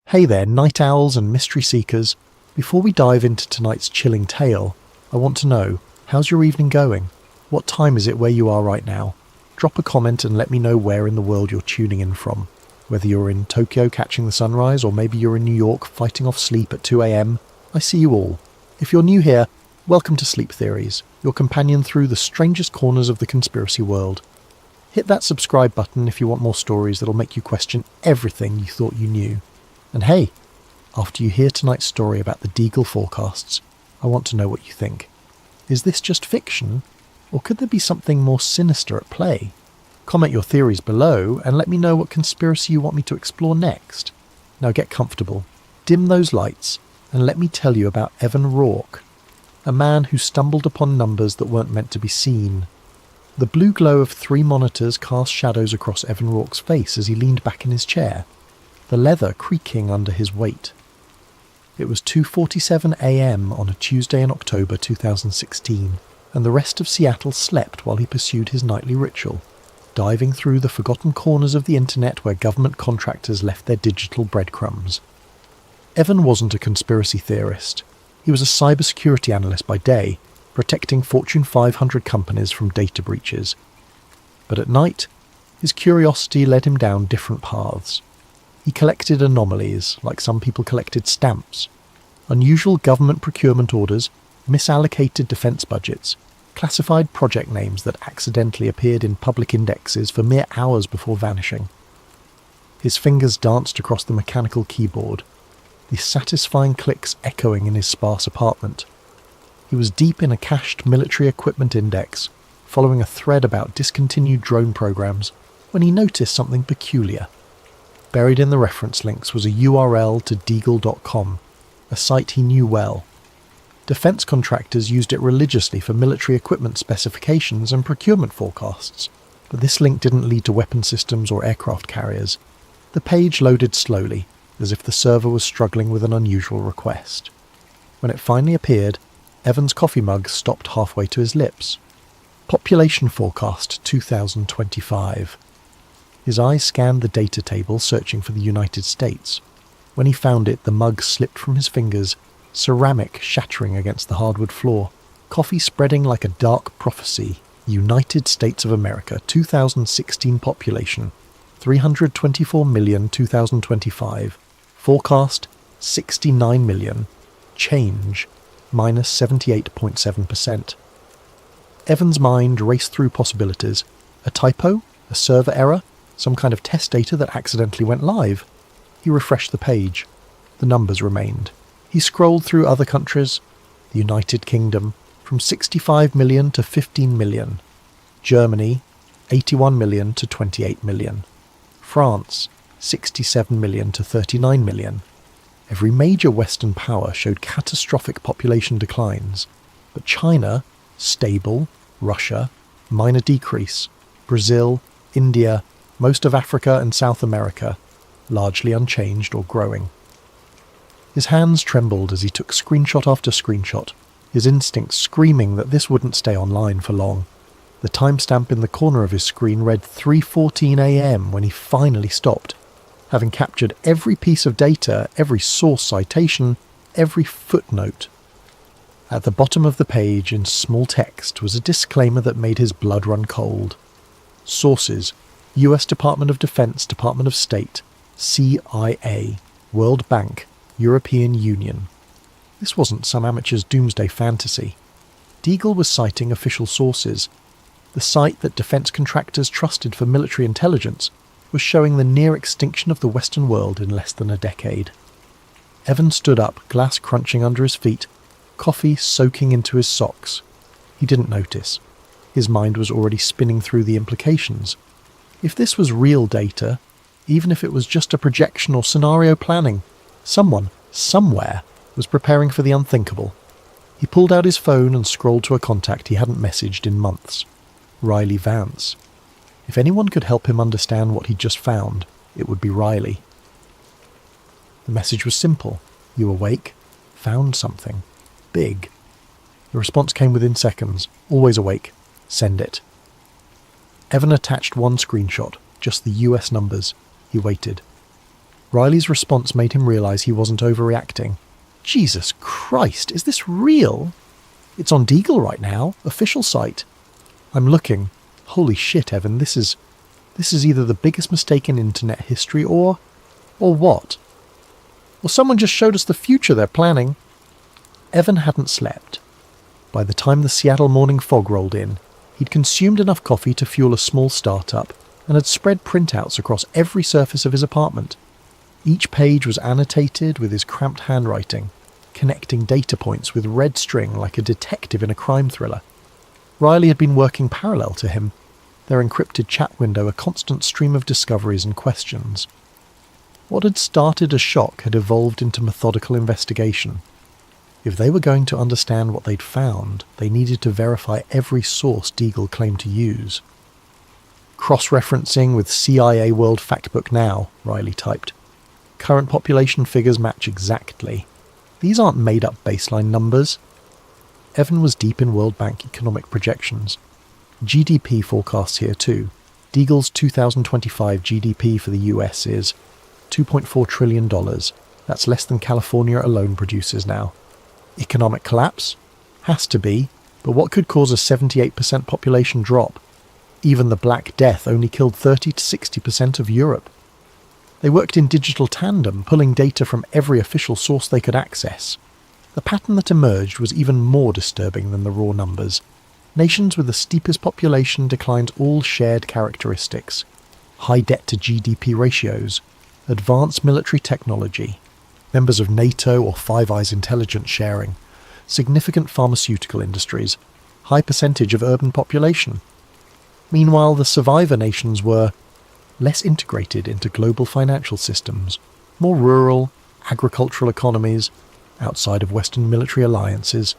Hey there, night owls and mystery seekers. Before we dive into tonight's chilling tale, I want to know, how's your evening going? What time is it where you are right now? Drop a comment and let me know where in the world you're tuning in from. Whether you're in Tokyo catching the sunrise or maybe you're in New York fighting off sleep at 2 a.m, I see you all. If you're new here, welcome to Sleep Theories, your companion through the strangest corners of the conspiracy world. Hit that subscribe button if you want more stories that'll make you question everything you thought you knew. And hey, after you hear tonight's story about the Deagle forecasts, I want to know what you think. Is this just fiction, or could there be something more sinister at play? Comment your theories below and let me know what conspiracy you want me to explore next. Now get comfortable, dim those lights, and let me tell you about Evan Rourke, a man who stumbled upon numbers that weren't meant to be seen. The blue glow of 3 monitors cast shadows across Evan Rourke's face as he leaned back in his chair, the leather creaking under his weight. It was 2:47 a.m. on a Tuesday in October 2016, and the rest of Seattle slept while he pursued his nightly ritual, diving through the forgotten corners of the internet where government contractors left their digital breadcrumbs. Evan wasn't a conspiracy theorist. He was a cybersecurity analyst by day, protecting Fortune 500 companies from data breaches. But at night, his curiosity led him down different paths. He collected anomalies, like some people collected stamps, unusual government procurement orders, misallocated defence budgets, classified project names that accidentally appeared in public indexes for mere hours before vanishing. His fingers danced across the mechanical keyboard, the satisfying clicks echoing in his sparse apartment. He was deep in a cached military equipment index, following a thread about discontinued drone programs, when he noticed something peculiar. Buried in the reference links was a URL to Deagle.com, a site he knew well. Defence contractors used it religiously for military equipment specifications and procurement forecasts, but this link didn't lead to weapon systems or aircraft carriers. The page loaded slowly, as if the server was struggling with an unusual request. When it finally appeared, Evan's coffee mug stopped halfway to his lips. Population Forecast 2025. His eyes scanned the data table, searching for the United States. When he found it, the mug slipped from his fingers, ceramic shattering against the hardwood floor, coffee spreading like a dark prophecy. United States of America, 2016 population, 324 million 2025, forecast 69 million, change, minus 78.7%. Evan's mind raced through possibilities. A typo? A server error? Some kind of test data that accidentally went live? He refreshed the page. The numbers remained. He scrolled through other countries. The United Kingdom, from 65 million to 15 million. Germany, 81 million to 28 million. France, 67 million to 39 million. Every major Western power showed catastrophic population declines, but China, stable, Russia, minor decrease, Brazil, India, most of Africa and South America, largely unchanged or growing. His hands trembled as he took screenshot after screenshot, his instincts screaming that this wouldn't stay online for long. The timestamp in the corner of his screen read 3:14 a.m. when he finally stopped, having captured every piece of data, every source citation, every footnote. At the bottom of the page, in small text, was a disclaimer that made his blood run cold. Sources: US Department of Defense, Department of State, CIA, World Bank, European Union. This wasn't some amateur's doomsday fantasy. Deagle was citing official sources. The site that defense contractors trusted for military intelligence was showing the near extinction of the Western world in less than a decade. Evan stood up, glass crunching under his feet, coffee soaking into his socks. He didn't notice. His mind was already spinning through the implications. If this was real data, even if it was just a projection or scenario planning, someone, somewhere, was preparing for the unthinkable. He pulled out his phone and scrolled to a contact he hadn't messaged in months. Riley Vance. If anyone could help him understand what he'd just found, it would be Riley. The message was simple. You awake? Found something. Big. The response came within seconds. Always awake. Send it. Evan attached one screenshot, just the US numbers. He waited. Riley's response made him realise he wasn't overreacting. Jesus Christ, is this real? It's on Deagle right now, official site. I'm looking. Holy shit, Evan, this is either the biggest mistake in internet history or what? Or someone just showed us the future they're planning. Evan hadn't slept. By the time the Seattle morning fog rolled in, he'd consumed enough coffee to fuel a small startup and had spread printouts across every surface of his apartment. Each page was annotated with his cramped handwriting, connecting data points with red string like a detective in a crime thriller. Riley had been working parallel to him, their encrypted chat window a constant stream of discoveries and questions. What had started as shock had evolved into methodical investigation. If they were going to understand what they'd found, they needed to verify every source Deagle claimed to use. Cross-referencing with CIA World Factbook now, Riley typed. Current population figures match exactly. These aren't made-up baseline numbers. Evan was deep in World Bank economic projections. GDP forecasts here too. Deagle's 2025 GDP for the US is $2.4 trillion. That's less than California alone produces now. Economic collapse? Has to be, but what could cause a 78% population drop? Even the Black Death only killed 30 to 60% of Europe. They worked in digital tandem, pulling data from every official source they could access. The pattern that emerged was even more disturbing than the raw numbers. Nations with the steepest population declined all shared characteristics: high debt to GDP ratios, advanced military technology, members of NATO or Five Eyes intelligence sharing, significant pharmaceutical industries, high percentage of urban population. Meanwhile, the survivor nations were less integrated into global financial systems, more rural, agricultural economies, outside of Western military alliances,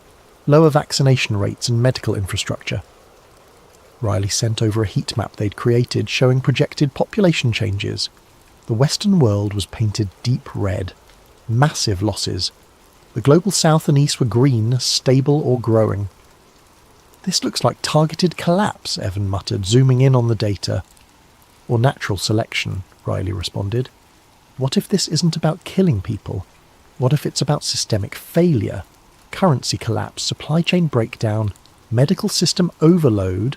lower vaccination rates and medical infrastructure. Riley sent over a heat map they'd created showing projected population changes. The Western world was painted deep red. Massive losses. The global south and east were green, stable or growing. This looks like targeted collapse, Evan muttered, zooming in on the data. Or natural selection, Riley responded. What if this isn't about killing people? What if it's about systemic failure, currency collapse, supply chain breakdown, medical system overload?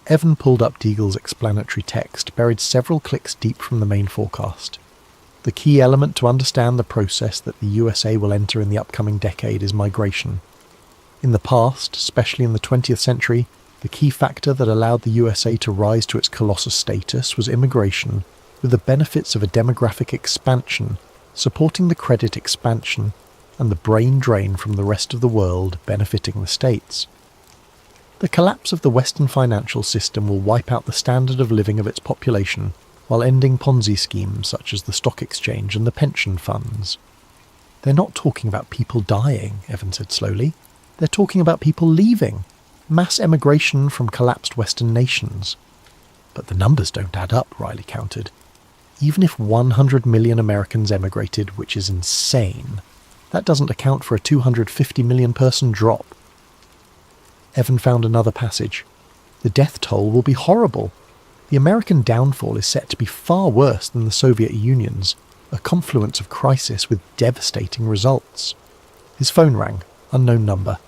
Evan pulled up Deagle's explanatory text, buried several clicks deep from the main forecast. The key element to understand the process that the USA will enter in the upcoming decade is migration. In the past, especially in the 20th century, the key factor that allowed the USA to rise to its colossus status was immigration, with the benefits of a demographic expansion supporting the credit expansion and the brain drain from the rest of the world benefiting the states. The collapse of the Western financial system will wipe out the standard of living of its population, while ending Ponzi schemes such as the stock exchange and the pension funds. They're not talking about people dying, Evan said slowly. They're talking about people leaving. Mass emigration from collapsed Western nations. But the numbers don't add up, Riley countered. Even if 100 million Americans emigrated, which is insane, that doesn't account for a 250 million person drop. Evan found another passage. The death toll will be horrible. The American downfall is set to be far worse than the Soviet Union's, a confluence of crisis with devastating results. His phone rang, unknown number.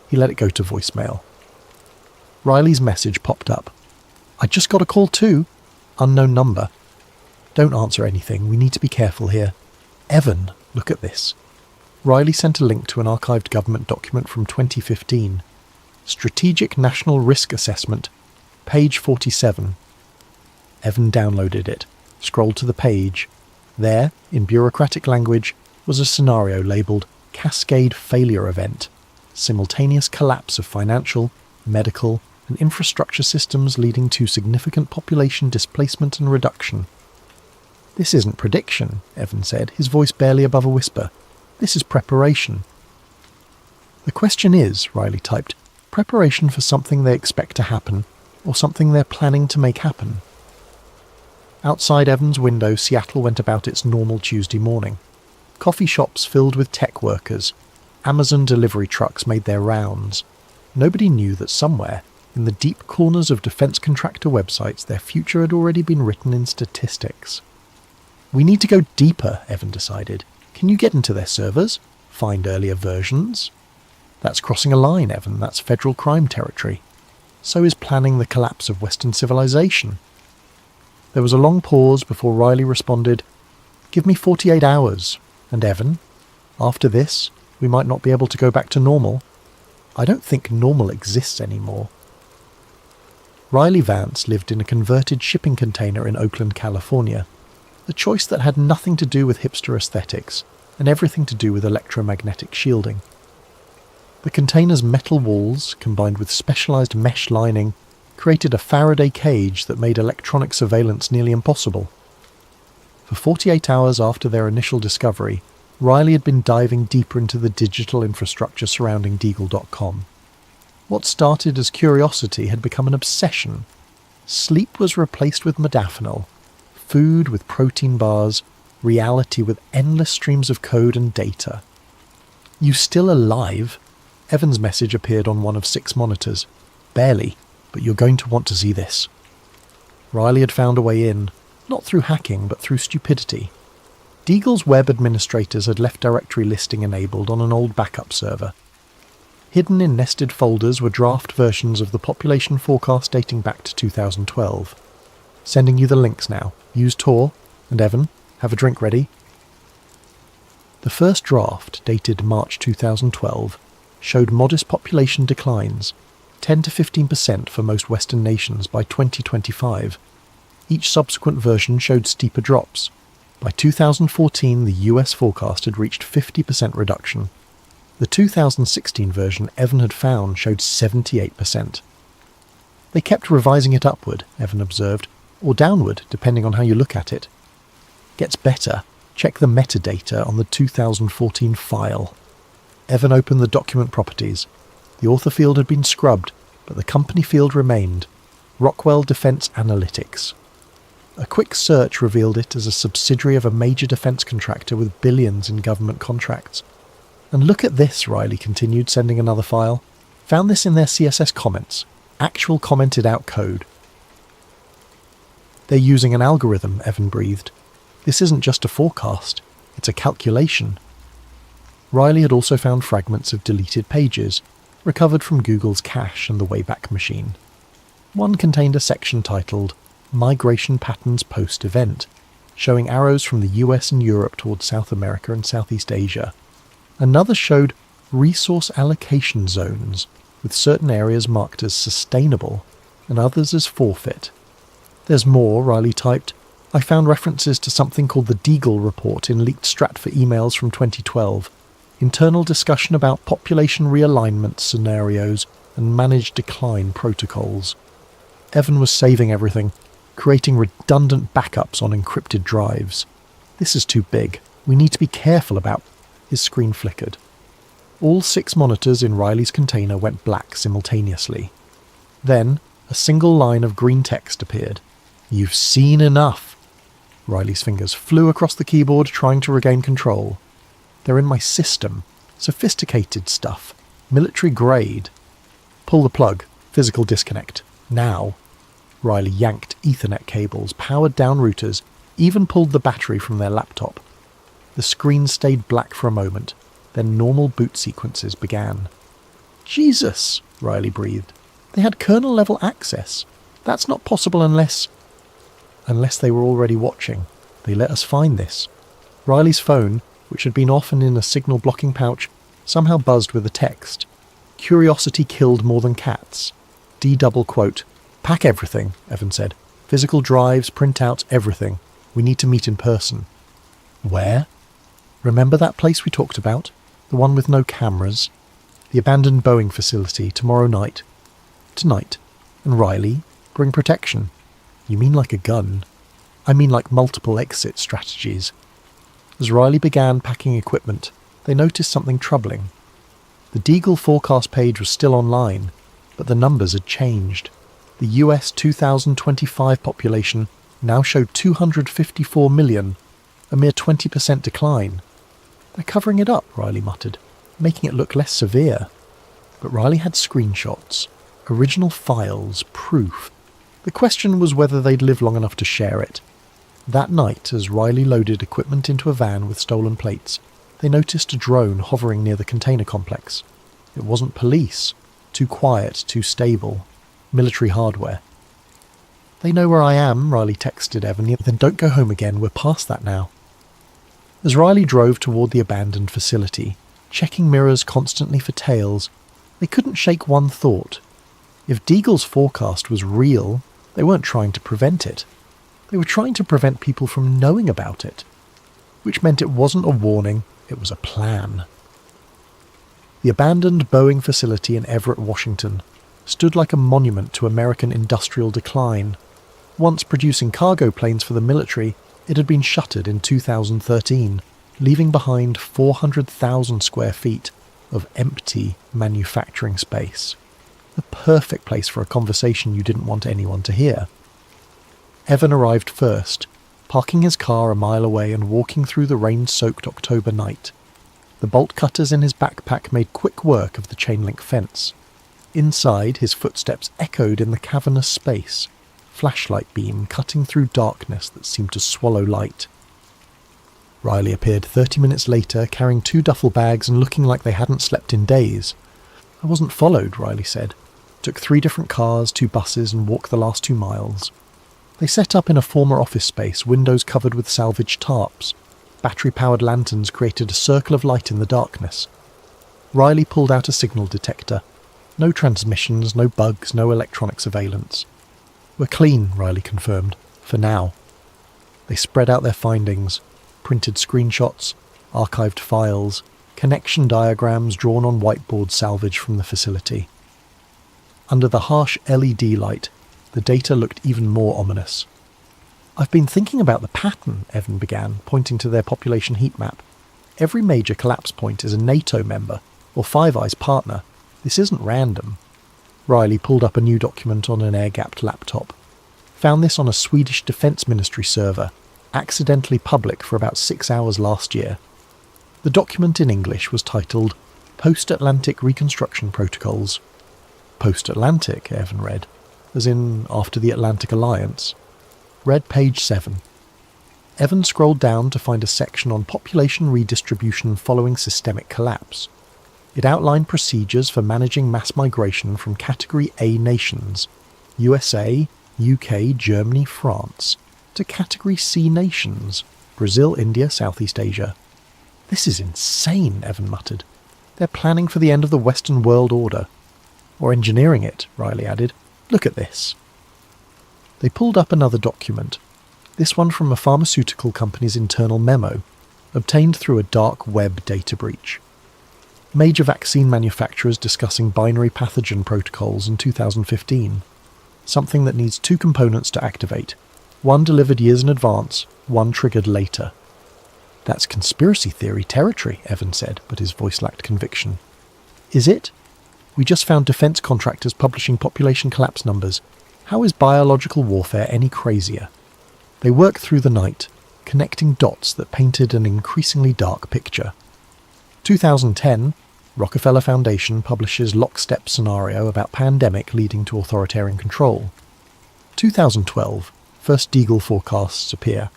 He let it go to voicemail. Riley's message popped up. I just got a call too. Unknown number. Don't answer anything, we need to be careful here. Evan, look at this. Riley sent a link to an archived government document from 2015. Strategic National Risk Assessment, page 47. Evan downloaded it, scrolled to the page. There, in bureaucratic language, was a scenario labelled Cascade Failure Event, simultaneous collapse of financial, medical, and infrastructure systems leading to significant population displacement and reduction. This isn't prediction, Evan said, his voice barely above a whisper. This is preparation. The question is, Riley typed, preparation for something they expect to happen, or something they're planning to make happen. Outside Evan's window, Seattle went about its normal Tuesday morning. Coffee shops filled with tech workers. Amazon delivery trucks made their rounds. Nobody knew that somewhere, in the deep corners of defense contractor websites, their future had already been written in statistics. We need to go deeper, Evan decided. Can you get into their servers? Find earlier versions? That's crossing a line, Evan. That's federal crime territory. So is planning the collapse of Western civilization. There was a long pause before Riley responded, "Give me 48 hours. And Evan, after this, we might not be able to go back to normal. I don't think normal exists anymore." Riley Vance lived in a converted shipping container in Oakland, California, a choice that had nothing to do with hipster aesthetics and everything to do with electromagnetic shielding. The container's metal walls, combined with specialized mesh lining, created a Faraday cage that made electronic surveillance nearly impossible. For 48 hours after their initial discovery, Riley had been diving deeper into the digital infrastructure surrounding Deagle.com. What started as curiosity had become an obsession. Sleep was replaced with modafinil, food with protein bars, reality with endless streams of code and data. "You still alive?" Evan's message appeared on one of 6 monitors. "Barely, but you're going to want to see this." Riley had found a way in, not through hacking, but through stupidity. Deagle's web administrators had left directory listing enabled on an old backup server. Hidden in nested folders were draft versions of the population forecast dating back to 2012. Sending you the links now. Use Tor, and Evan, have a drink ready. The first draft, dated March 2012, showed modest population declines, 10 to 15% for most Western nations by 2025. Each subsequent version showed steeper drops. By 2014, the US forecast had reached 50% reduction. The 2016 version Evan had found showed 78%. "They kept revising it upward," Evan observed, "or downward, depending on how you look at it. Gets better. Check the metadata on the 2014 file." Evan opened the document properties. The author field had been scrubbed, but the company field remained. Rockwell Defense Analytics. A quick search revealed it as a subsidiary of a major defense contractor with billions in government contracts. "And look at this," Riley continued, sending another file. "Found this in their CSS comments. Actual commented out code." "They're using an algorithm," Evan breathed. "This isn't just a forecast, it's a calculation." Riley had also found fragments of deleted pages, recovered from Google's cache and the Wayback Machine. One contained a section titled Migration Patterns Post-Event, showing arrows from the US and Europe towards South America and Southeast Asia. Another showed resource allocation zones, with certain areas marked as sustainable and others as forfeit. "There's more," Riley typed. "I found references to something called the Deagle report in leaked Stratfor emails from 2012. Internal discussion about population realignment scenarios and managed decline protocols." Evan was saving everything, creating redundant backups on encrypted drives. "This is too big. We need to be careful about..." His screen flickered. All 6 monitors in Riley's container went black simultaneously. Then, a single line of green text appeared. "You've seen enough." Riley's fingers flew across the keyboard, trying to regain control. "They're in my system. Sophisticated stuff. Military grade." "Pull the plug. Physical disconnect. Now." Riley yanked Ethernet cables, powered down routers, even pulled the battery from their laptop. The screen stayed black for a moment, then normal boot sequences began. "Jesus," Riley breathed. "They had kernel-level access. That's not possible unless they were already watching. They let us find this." Riley's phone, which had been off and in a signal-blocking pouch, somehow buzzed with a text. "Curiosity killed more than cats." D-double quote. "Pack everything," Evan said. "Physical drives, printouts, everything. We need to meet in person." "Where?" "Remember that place we talked about? The one with no cameras? The abandoned Boeing facility, tomorrow night." "Tonight. And Riley, bring protection." "You mean like a gun?" "I mean like multiple exit strategies." As Riley began packing equipment, they noticed something troubling. The Deagle forecast page was still online, but the numbers had changed. The US 2025 population now showed 254 million, a mere 20% decline. "They're covering it up," Riley muttered, "making it look less severe." But Riley had screenshots, original files, proof. The question was whether they'd live long enough to share it. That night, as Riley loaded equipment into a van with stolen plates, they noticed a drone hovering near the container complex. It wasn't police. Too quiet, too stable. Military hardware. "They know where I am," Riley texted Evan. "Then don't go home again, we're past that now." As Riley drove toward the abandoned facility, checking mirrors constantly for tails, they couldn't shake one thought. If Deagle's forecast was real, they weren't trying to prevent it. They were trying to prevent people from knowing about it. Which meant it wasn't a warning, it was a plan. The abandoned Boeing facility in Everett, Washington, stood like a monument to American industrial decline. Once producing cargo planes for the military, it had been shuttered in 2013, leaving behind 400,000 square feet of empty manufacturing space. The perfect place for a conversation you didn't want anyone to hear. Evan arrived first, parking his car a mile away and walking through the rain-soaked October night. The bolt cutters in his backpack made quick work of the chain-link fence. Inside, his footsteps echoed in the cavernous space, flashlight beam cutting through darkness that seemed to swallow light. Riley appeared 30 minutes later, carrying 2 duffel bags and looking like they hadn't slept in days. "I wasn't followed," Riley said. "Took 3 different cars, 2 buses, and walked the last 2 miles. They set up in a former office space, windows covered with salvaged tarps. Battery-powered lanterns created a circle of light in the darkness. Riley pulled out a signal detector. No transmissions, no bugs, no electronic surveillance. "We're clean," Riley confirmed. "For now." They spread out their findings, printed screenshots, archived files, connection diagrams drawn on whiteboards salvaged from the facility. Under the harsh LED light, the data looked even more ominous. "I've been thinking about the pattern," Evan began, pointing to their population heat map. "Every major collapse point is a NATO member, or Five Eyes partner. This isn't random." Riley pulled up a new document on an air-gapped laptop. Found this on a Swedish Defence Ministry server, accidentally public for about 6 hours last year. The document in English was titled Post-Atlantic Reconstruction Protocols. Post-Atlantic, Evan read, as in after the Atlantic Alliance. Read page 7. Evan scrolled down to find a section on population redistribution following systemic collapse. It outlined procedures for managing mass migration from Category A nations, USA, UK, Germany, France, to Category C nations, Brazil, India, Southeast Asia. "This is insane," Evan muttered. "They're planning for the end of the Western world order. Or engineering it," Riley added. "Look at this." They pulled up another document, this one from a pharmaceutical company's internal memo, obtained through a dark web data breach. Major vaccine manufacturers discussing binary pathogen protocols in 2015, something that needs 2 components to activate, one delivered years in advance, one triggered later. "That's conspiracy theory territory," Evan said, but his voice lacked conviction. "Is it? We just found defence contractors publishing population collapse numbers. How is biological warfare any crazier?" They worked through the night, connecting dots that painted an increasingly dark picture. 2010, Rockefeller Foundation publishes lockstep scenario about pandemic leading to authoritarian control. 2012, first Deagle forecasts appear.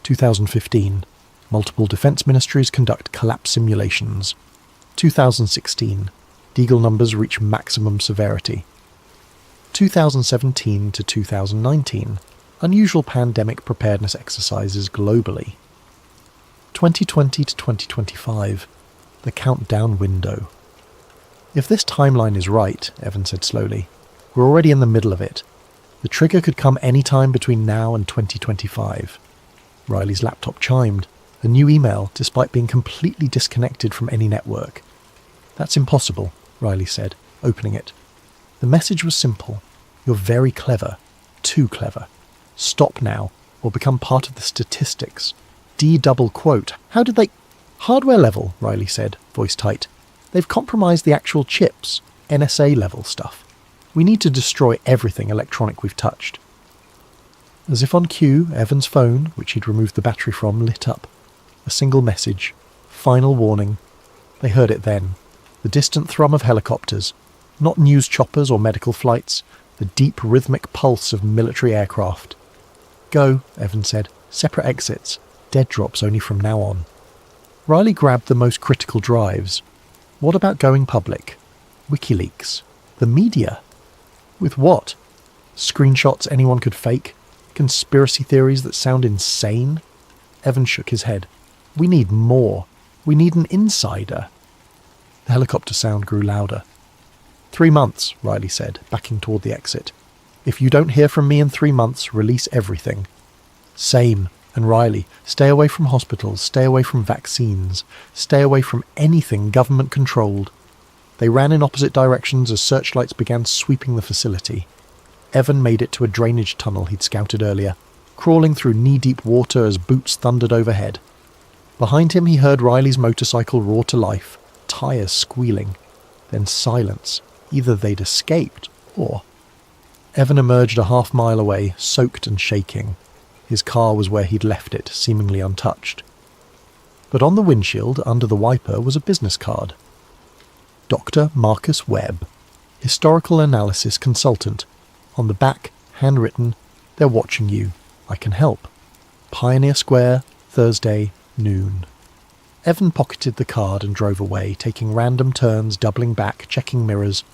2015, multiple defence ministries conduct collapse simulations. 2016, Deagle numbers reach maximum severity. 2017 to 2019, unusual pandemic preparedness exercises globally. 2020 to 2025, the countdown window. "If this timeline is right," Evan said slowly, "we're already in the middle of it. The trigger could come any time between now and 2025. Riley's laptop chimed, a new email, despite being completely disconnected from any network. "That's impossible," Riley said, opening it. The message was simple. "You're very clever. Too clever. Stop now, or become part of the statistics. D-double quote. How did they—" "Hardware level," Riley said, voice tight. "They've compromised the actual chips, NSA level stuff. We need to destroy everything electronic we've touched." As if on cue, Evan's phone, which he'd removed the battery from, lit up. A single message. Final warning. They heard it then. The distant thrum of helicopters. Not news choppers or medical flights. The deep rhythmic pulse of military aircraft. "Go," Evan said. Separate exits. Dead drops only from now on. Riley grabbed the most critical drives. What about going public? WikiLeaks. The media? With what? Screenshots anyone could fake? Conspiracy theories that sound insane? Evan shook his head. We need more. We need an insider. The helicopter sound grew louder. 3 months, Riley said, backing toward the exit. If you don't hear from me in 3 months, release everything. Same. And Riley, stay away from hospitals, stay away from vaccines, stay away from anything government-controlled. They ran in opposite directions as searchlights began sweeping the facility. Evan made it to a drainage tunnel he'd scouted earlier, crawling through knee-deep water as boots thundered overhead. Behind him he heard Riley's motorcycle roar to life, tires squealing. Then silence. Either they'd escaped, or... Evan emerged a half-mile away, soaked and shaking. His car was where he'd left it, seemingly untouched. But on the windshield, under the wiper, was a business card. Dr. Marcus Webb, historical analysis consultant. On the back, handwritten, "They're watching you. I can help. Pioneer Square, Thursday, noon." Evan pocketed the card and drove away, taking random turns, doubling back, checking mirrors.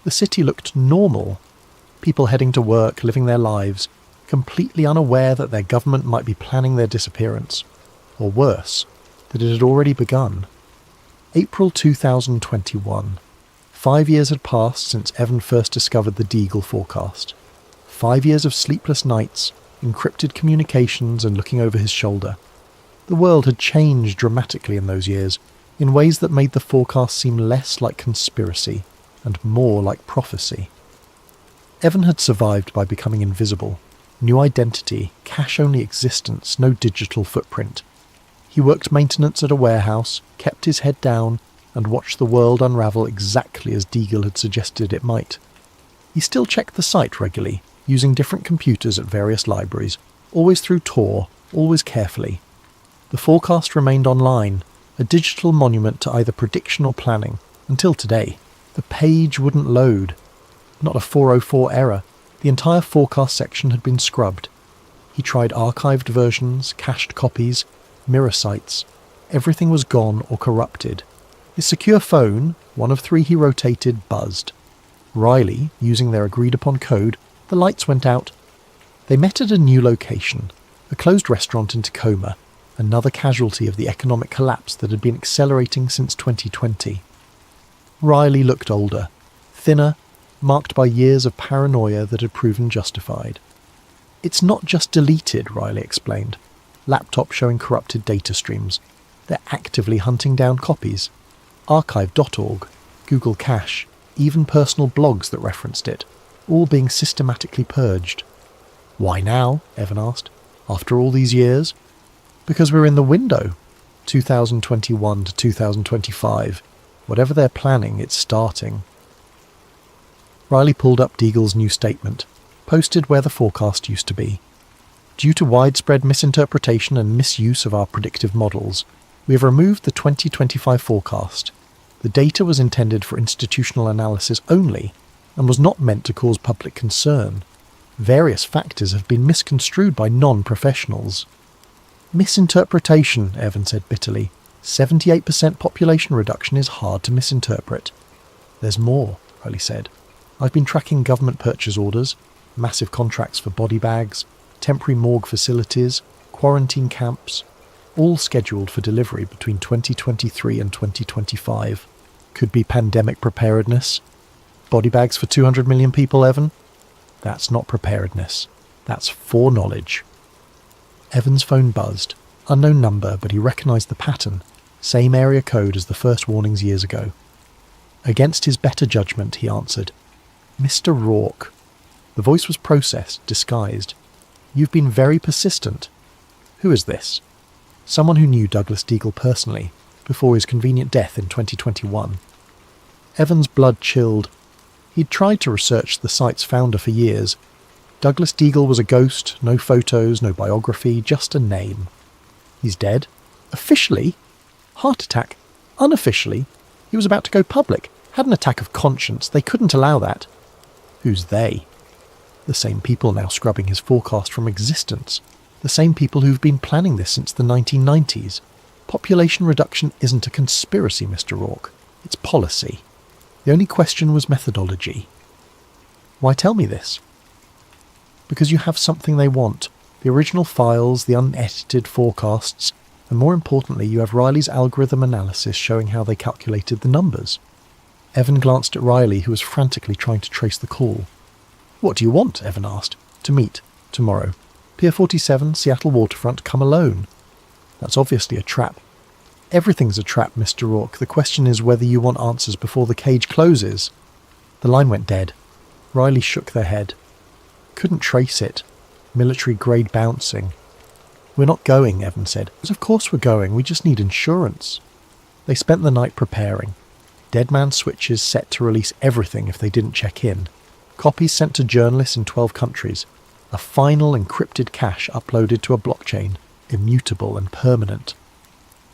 The city looked normal. People heading to work, living their lives, completely unaware that their government might be planning their disappearance. Or worse, that it had already begun. April 2021. 5 years had passed since Evan first discovered the Deagle forecast. 5 years of sleepless nights, encrypted communications and looking over his shoulder. The world had changed dramatically in those years, in ways that made the forecast seem less like conspiracy and more like prophecy. Evan had survived by becoming invisible. New identity, cash-only existence, no digital footprint. He worked maintenance at a warehouse, kept his head down, and watched the world unravel exactly as Deagle had suggested it might. He still checked the site regularly, using different computers at various libraries, always through Tor, always carefully. The forecast remained online, a digital monument to either prediction or planning, until today. The page wouldn't load. Not a 404 error. The entire forecast section had been scrubbed. He tried archived versions, cached copies, mirror sites. Everything was gone or corrupted. His secure phone, one of 3 he rotated, buzzed. Riley, using their agreed-upon code, the lights went out. They met at a new location, a closed restaurant in Tacoma, another casualty of the economic collapse that had been accelerating since 2020. Riley looked older, thinner, marked by years of paranoia that had proven justified. It's not just deleted, Riley explained. Laptop showing corrupted data streams. They're actively hunting down copies. Archive.org, Google Cache, even personal blogs that referenced it, all being systematically purged. Why now? Evan asked. After all these years? Because we're in the window. 2021 to 2025. Whatever they're planning, it's starting. Riley pulled up Deagle's new statement, posted where the forecast used to be. Due to widespread misinterpretation and misuse of our predictive models, we have removed the 2025 forecast. The data was intended for institutional analysis only, and was not meant to cause public concern. Various factors have been misconstrued by non-professionals. Misinterpretation, Evan said bitterly. 78% population reduction is hard to misinterpret. There's more, Riley said. I've been tracking government purchase orders, massive contracts for body bags, temporary morgue facilities, quarantine camps, all scheduled for delivery between 2023 and 2025. Could be pandemic preparedness. Body bags for 200 million people, Evan? That's not preparedness. That's foreknowledge. Evan's phone buzzed. Unknown number, but he recognised the pattern. Same area code as the first warnings years ago. Against his better judgment, he answered. Mr. Rourke. The voice was processed, disguised. You've been very persistent. Who is this? Someone who knew Douglas Deagle personally, before his convenient death in 2021. Evan's blood chilled. He'd tried to research the site's founder for years. Douglas Deagle was a ghost, no photos, no biography, just a name. He's dead? Officially? Heart attack? Unofficially? He was about to go public, had an attack of conscience. They couldn't allow that. Who's they? The same people now scrubbing his forecast from existence. The same people who've been planning this since the 1990s. Population reduction isn't a conspiracy, Mr. Rourke. It's policy. The only question was methodology. Why tell me this? Because you have something they want. The original files, the unedited forecasts, and more importantly, you have Riley's algorithm analysis showing how they calculated the numbers. Evan glanced at Riley, who was frantically trying to trace the call. What do you want? Evan asked. To meet. Tomorrow. Pier 47, Seattle waterfront, come alone. That's obviously a trap. Everything's a trap, Mr. Rourke. The question is whether you want answers before the cage closes. The line went dead. Riley shook their head. Couldn't trace it. Military-grade bouncing. We're not going, Evan said. Of course we're going. We just need insurance. They spent the night preparing. Deadman switches set to release everything if they didn't check in. Copies sent to journalists in 12 countries. A final encrypted cache uploaded to a blockchain, immutable and permanent.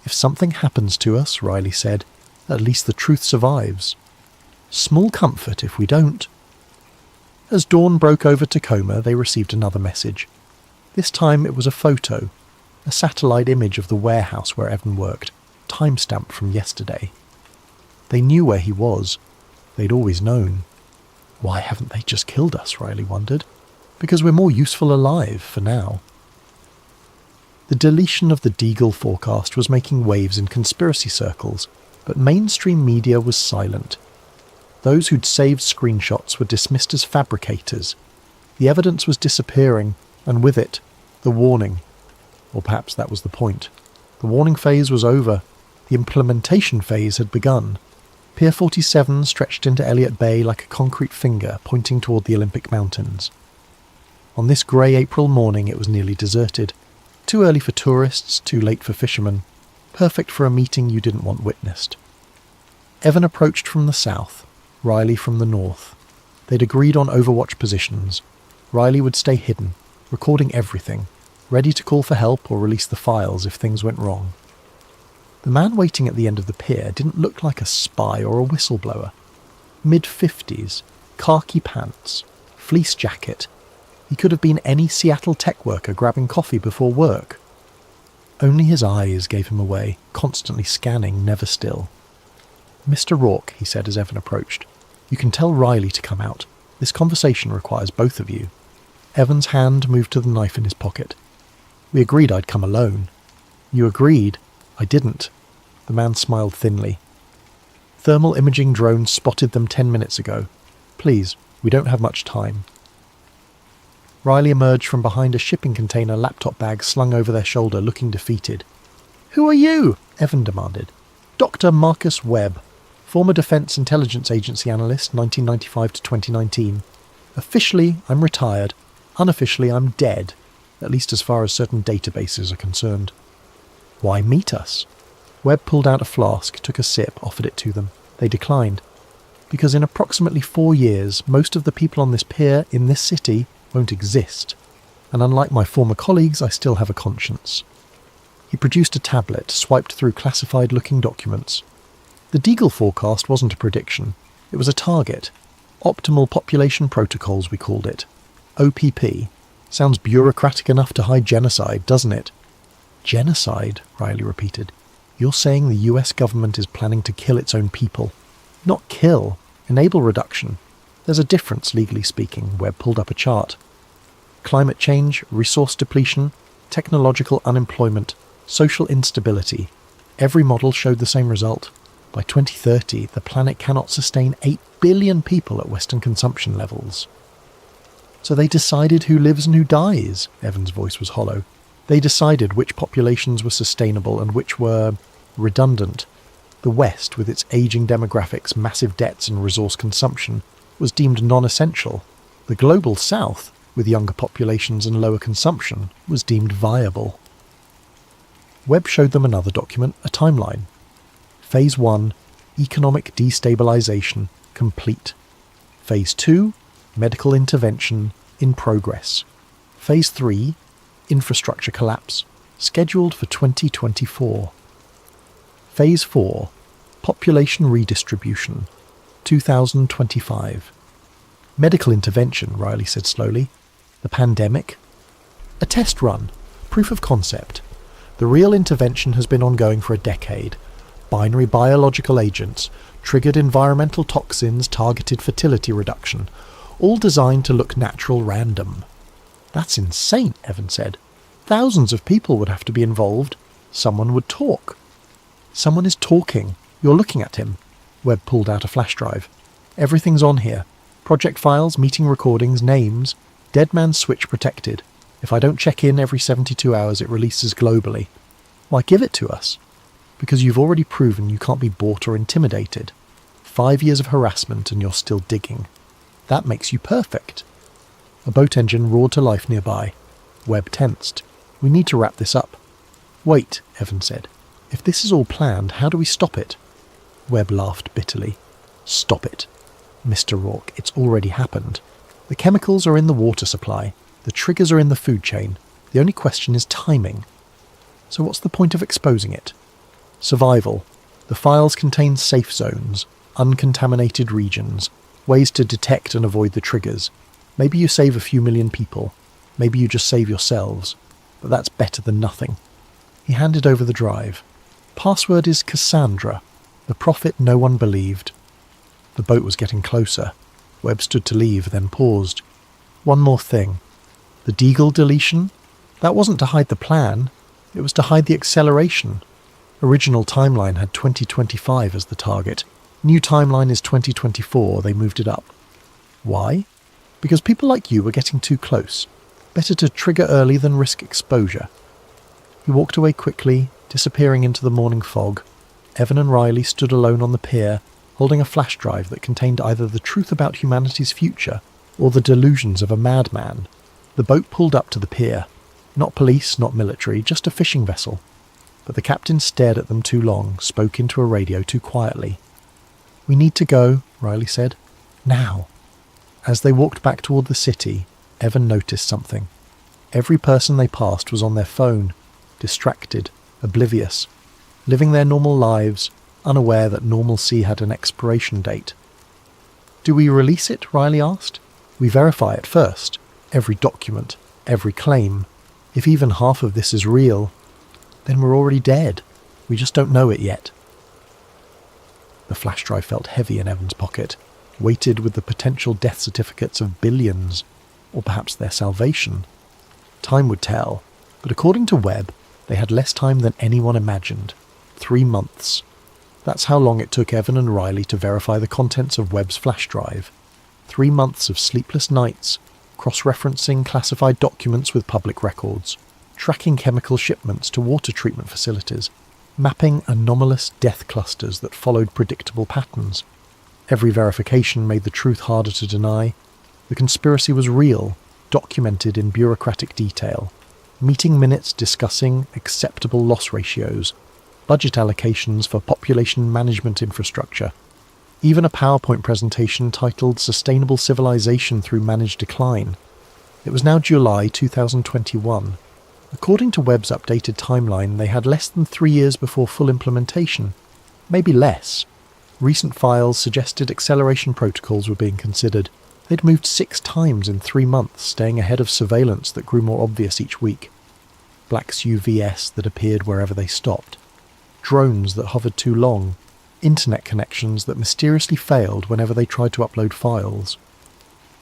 If something happens to us, Riley said, at least the truth survives. Small comfort if we don't. As dawn broke over Tacoma, they received another message. This time it was a photo, a satellite image of the warehouse where Evan worked, timestamped from yesterday. They knew where he was. They'd always known. Why haven't they just killed us, Riley wondered. Because we're more useful alive for now. The deletion of the Deagle forecast was making waves in conspiracy circles, but mainstream media was silent. Those who'd saved screenshots were dismissed as fabricators. The evidence was disappearing, and with it, the warning. Or perhaps that was the point. The warning phase was over. The implementation phase had begun. Pier 47 stretched into Elliott Bay like a concrete finger pointing toward the Olympic Mountains. On this grey April morning it was nearly deserted. Too early for tourists, too late for fishermen. Perfect for a meeting you didn't want witnessed. Evan approached from the south, Riley from the north. They'd agreed on overwatch positions. Riley would stay hidden, recording everything, ready to call for help or release the files if things went wrong. The man waiting at the end of the pier didn't look like a spy or a whistleblower. Mid-50s, khaki pants, fleece jacket. He could have been any Seattle tech worker grabbing coffee before work. Only his eyes gave him away, constantly scanning, never still. Mr. Rourke, he said as Evan approached, you can tell Riley to come out. This conversation requires both of you. Evan's hand moved to the knife in his pocket. We agreed I'd come alone. You agreed. I didn't. The man smiled thinly. Thermal imaging drones spotted them 10 minutes ago. Please, we don't have much time. Riley emerged from behind a shipping container laptop bag slung over their shoulder, looking defeated. Who are you? Evan demanded. Dr. Marcus Webb, former Defense Intelligence Agency analyst, 1995 to 2019. Officially, I'm retired. Unofficially, I'm dead, at least as far as certain databases are concerned. Why meet us? Webb pulled out a flask, took a sip, offered it to them. They declined. Because in approximately 4 years, most of the people on this pier, in this city, won't exist. And unlike my former colleagues, I still have a conscience. He produced a tablet, swiped through classified-looking documents. The Deagle forecast wasn't a prediction. It was a target. Optimal Population Protocols, we called it. OPP. Sounds bureaucratic enough to hide genocide, doesn't it? Genocide, Riley repeated. You're saying the US government is planning to kill its own people. Not kill. Enable reduction. There's a difference, legally speaking. Webb pulled up a chart. Climate change, resource depletion, technological unemployment, social instability. Every model showed the same result. By 2030, the planet cannot sustain 8 billion people at Western consumption levels. So they decided who lives and who dies. Evan's voice was hollow. They decided which populations were sustainable and which were redundant. The West, with its aging demographics, massive debts and resource consumption, was deemed non-essential. The global South, with younger populations and lower consumption, was deemed viable. Webb showed them another document, a timeline. Phase 1, economic destabilization, complete. Phase 2, medical intervention, in progress. Phase 3, infrastructure collapse, scheduled for 2024. Phase 4, population redistribution, 2025. Medical intervention, Riley said slowly. The pandemic? A test run. Proof of concept. The real intervention has been ongoing for a decade. Binary biological agents, triggered environmental toxins, targeted fertility reduction, all designed to look natural random. That's insane, Evan said. Thousands of people would have to be involved. Someone would talk. Someone is talking. You're looking at him. Webb pulled out a flash drive. Everything's on here. Project files, meeting recordings, names. Dead man's switch protected. If I don't check in every 72 hours, it releases globally. Why give it to us? Because you've already proven you can't be bought or intimidated. 5 years of harassment and you're still digging. That makes you perfect. A boat engine roared to life nearby. Webb tensed. We need to wrap this up. Wait, Evan said. If this is all planned, how do we stop it? Webb laughed bitterly. Stop it. Mr. Rourke, it's already happened. The chemicals are in the water supply. The triggers are in the food chain. The only question is timing. So what's the point of exposing it? Survival. The files contain safe zones, uncontaminated regions, ways to detect and avoid the triggers. Maybe you save a few million people. Maybe you just save yourselves. But that's better than nothing. He handed over the drive. Password is Cassandra. The prophet no one believed. The boat was getting closer. Webb stood to leave, then paused. One more thing. The Deagle deletion? That wasn't to hide the plan. It was to hide the acceleration. Original timeline had 2025 as the target. New timeline is 2024. They moved it up. Why? Because people like you were getting too close. Better to trigger early than risk exposure. He walked away quickly, disappearing into the morning fog. Evan and Riley stood alone on the pier, holding a flash drive that contained either the truth about humanity's future or the delusions of a madman. The boat pulled up to the pier. Not police, not military, just a fishing vessel. But the captain stared at them too long, spoke into a radio too quietly. We need to go, Riley said. Now. As they walked back toward the city, Evan noticed something. Every person they passed was on their phone, distracted, oblivious, living their normal lives, unaware that normalcy had an expiration date. Do we release it? Riley asked. We verify it first. Every document, every claim. If even half of this is real, then we're already dead. We just don't know it yet. The flash drive felt heavy in Evan's pocket, weighted with the potential death certificates of billions, or perhaps their salvation. Time would tell, but according to Webb, they had less time than anyone imagined. 3 months. That's how long it took Evan and Riley to verify the contents of Webb's flash drive. 3 months of sleepless nights, cross-referencing classified documents with public records, tracking chemical shipments to water treatment facilities, mapping anomalous death clusters that followed predictable patterns. Every verification made the truth harder to deny. The conspiracy was real, documented in bureaucratic detail. Meeting minutes discussing acceptable loss ratios, budget allocations for population management infrastructure, even a PowerPoint presentation titled Sustainable Civilization Through Managed Decline. It was now July 2021. According to Webb's updated timeline, they had less than 3 years before full implementation. Maybe less. Recent files suggested acceleration protocols were being considered. They'd moved 6 times in 3 months, staying ahead of surveillance that grew more obvious each week. Black's UVS that appeared wherever they stopped. Drones that hovered too long. Internet connections that mysteriously failed whenever they tried to upload files.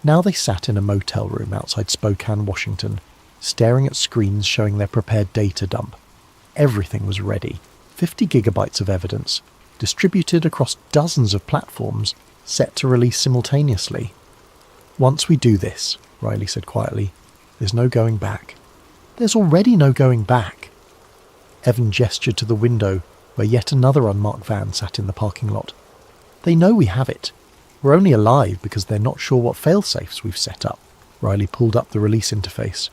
Now they sat in a motel room outside Spokane, Washington, staring at screens showing their prepared data dump. Everything was ready. 50 gigabytes of evidence, distributed across dozens of platforms, set to release simultaneously. Once we do this, Riley said quietly, there's no going back. There's already no going back. Evan gestured to the window, where yet another unmarked van sat in the parking lot. They know we have it. We're only alive because they're not sure what failsafes we've set up. Riley pulled up the release interface.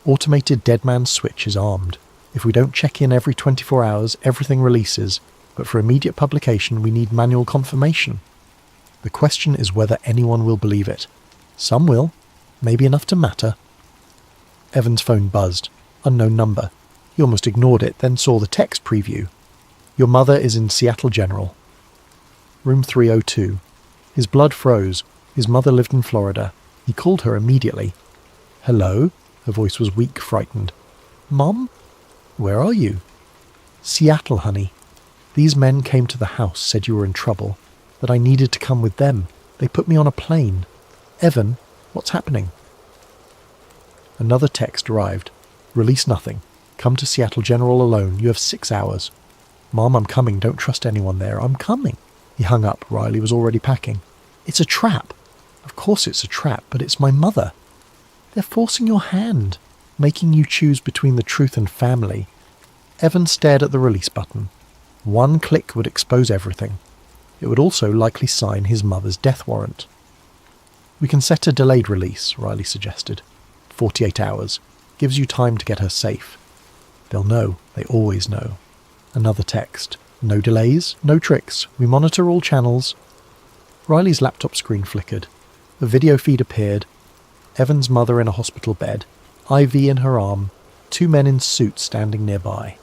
Automated dead man's switch is armed. If we don't check in every 24 hours, everything releases, but for immediate publication we need manual confirmation. The question is whether anyone will believe it. Some will, maybe enough to matter. Evan's phone buzzed. Unknown number. He almost ignored it, then saw the text preview. Your mother is in Seattle General. Room 302. His blood froze. His mother lived in Florida. He called her immediately. Hello? Her voice was weak, frightened. Mom? Where are you? Seattle, honey. These men came to the house, said you were in trouble, that I needed to come with them. They put me on a plane. Evan, what's happening? Another text arrived. Release nothing. Come to Seattle General alone. You have 6 hours. Mom, I'm coming. Don't trust anyone there. I'm coming. He hung up. Riley was already packing. It's a trap. Of course it's a trap, but it's my mother. They're forcing your hand, making you choose between the truth and family. Evan stared at the release button. One click would expose everything. It would also likely sign his mother's death warrant. We can set a delayed release, Riley suggested. 48 hours. Gives you time to get her safe. They'll know. They always know. Another text. No delays, no tricks. We monitor all channels. Riley's laptop screen flickered. A video feed appeared. Evan's mother in a hospital bed. IV in her arm. 2 men in suits standing nearby.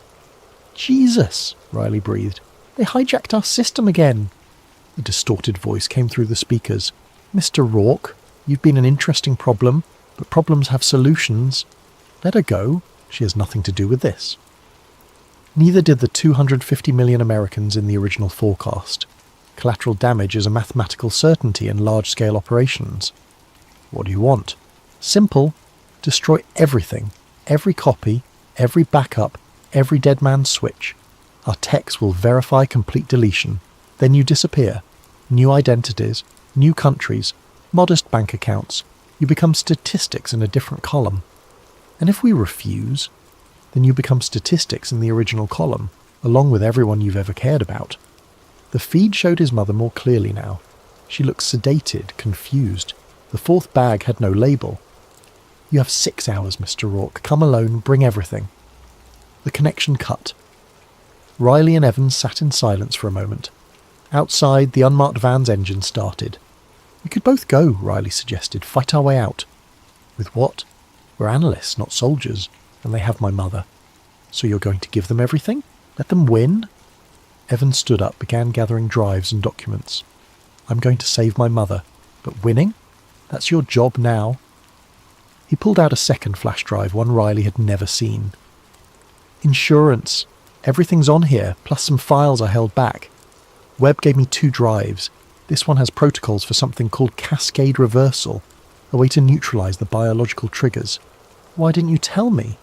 Jesus, Riley breathed. They hijacked our system again. A distorted voice came through the speakers. Mr. Rourke, you've been an interesting problem, but problems have solutions. Let her go. She has nothing to do with this. Neither did the 250 million Americans in the original forecast. Collateral damage is a mathematical certainty in large-scale operations. What do you want? Simple. Destroy everything. Every copy, every backup, every dead man's switch. Our techs will verify complete deletion. Then you disappear. New identities, new countries, modest bank accounts. You become statistics in a different column. And if we refuse, then you become statistics in the original column, along with everyone you've ever cared about. The feed showed his mother more clearly now. She looked sedated, confused. The 4th bag had no label. You have 6 hours, Mr. Rourke. Come alone, bring everything. The connection cut. Riley and Evans sat in silence for a moment. Outside, the unmarked van's engine started. We could both go, Riley suggested. Fight our way out. With what? We're analysts, not soldiers, and they have my mother. So you're going to give them everything? Let them win? Evans stood up, began gathering drives and documents. I'm going to save my mother. But winning? That's your job now. He pulled out a second flash drive, one Riley had never seen. Insurance. Everything's on here, plus some files I held back. Webb gave me 2 drives. This one has protocols for something called Cascade reversal, a way to neutralize the biological triggers. Why didn't you tell me?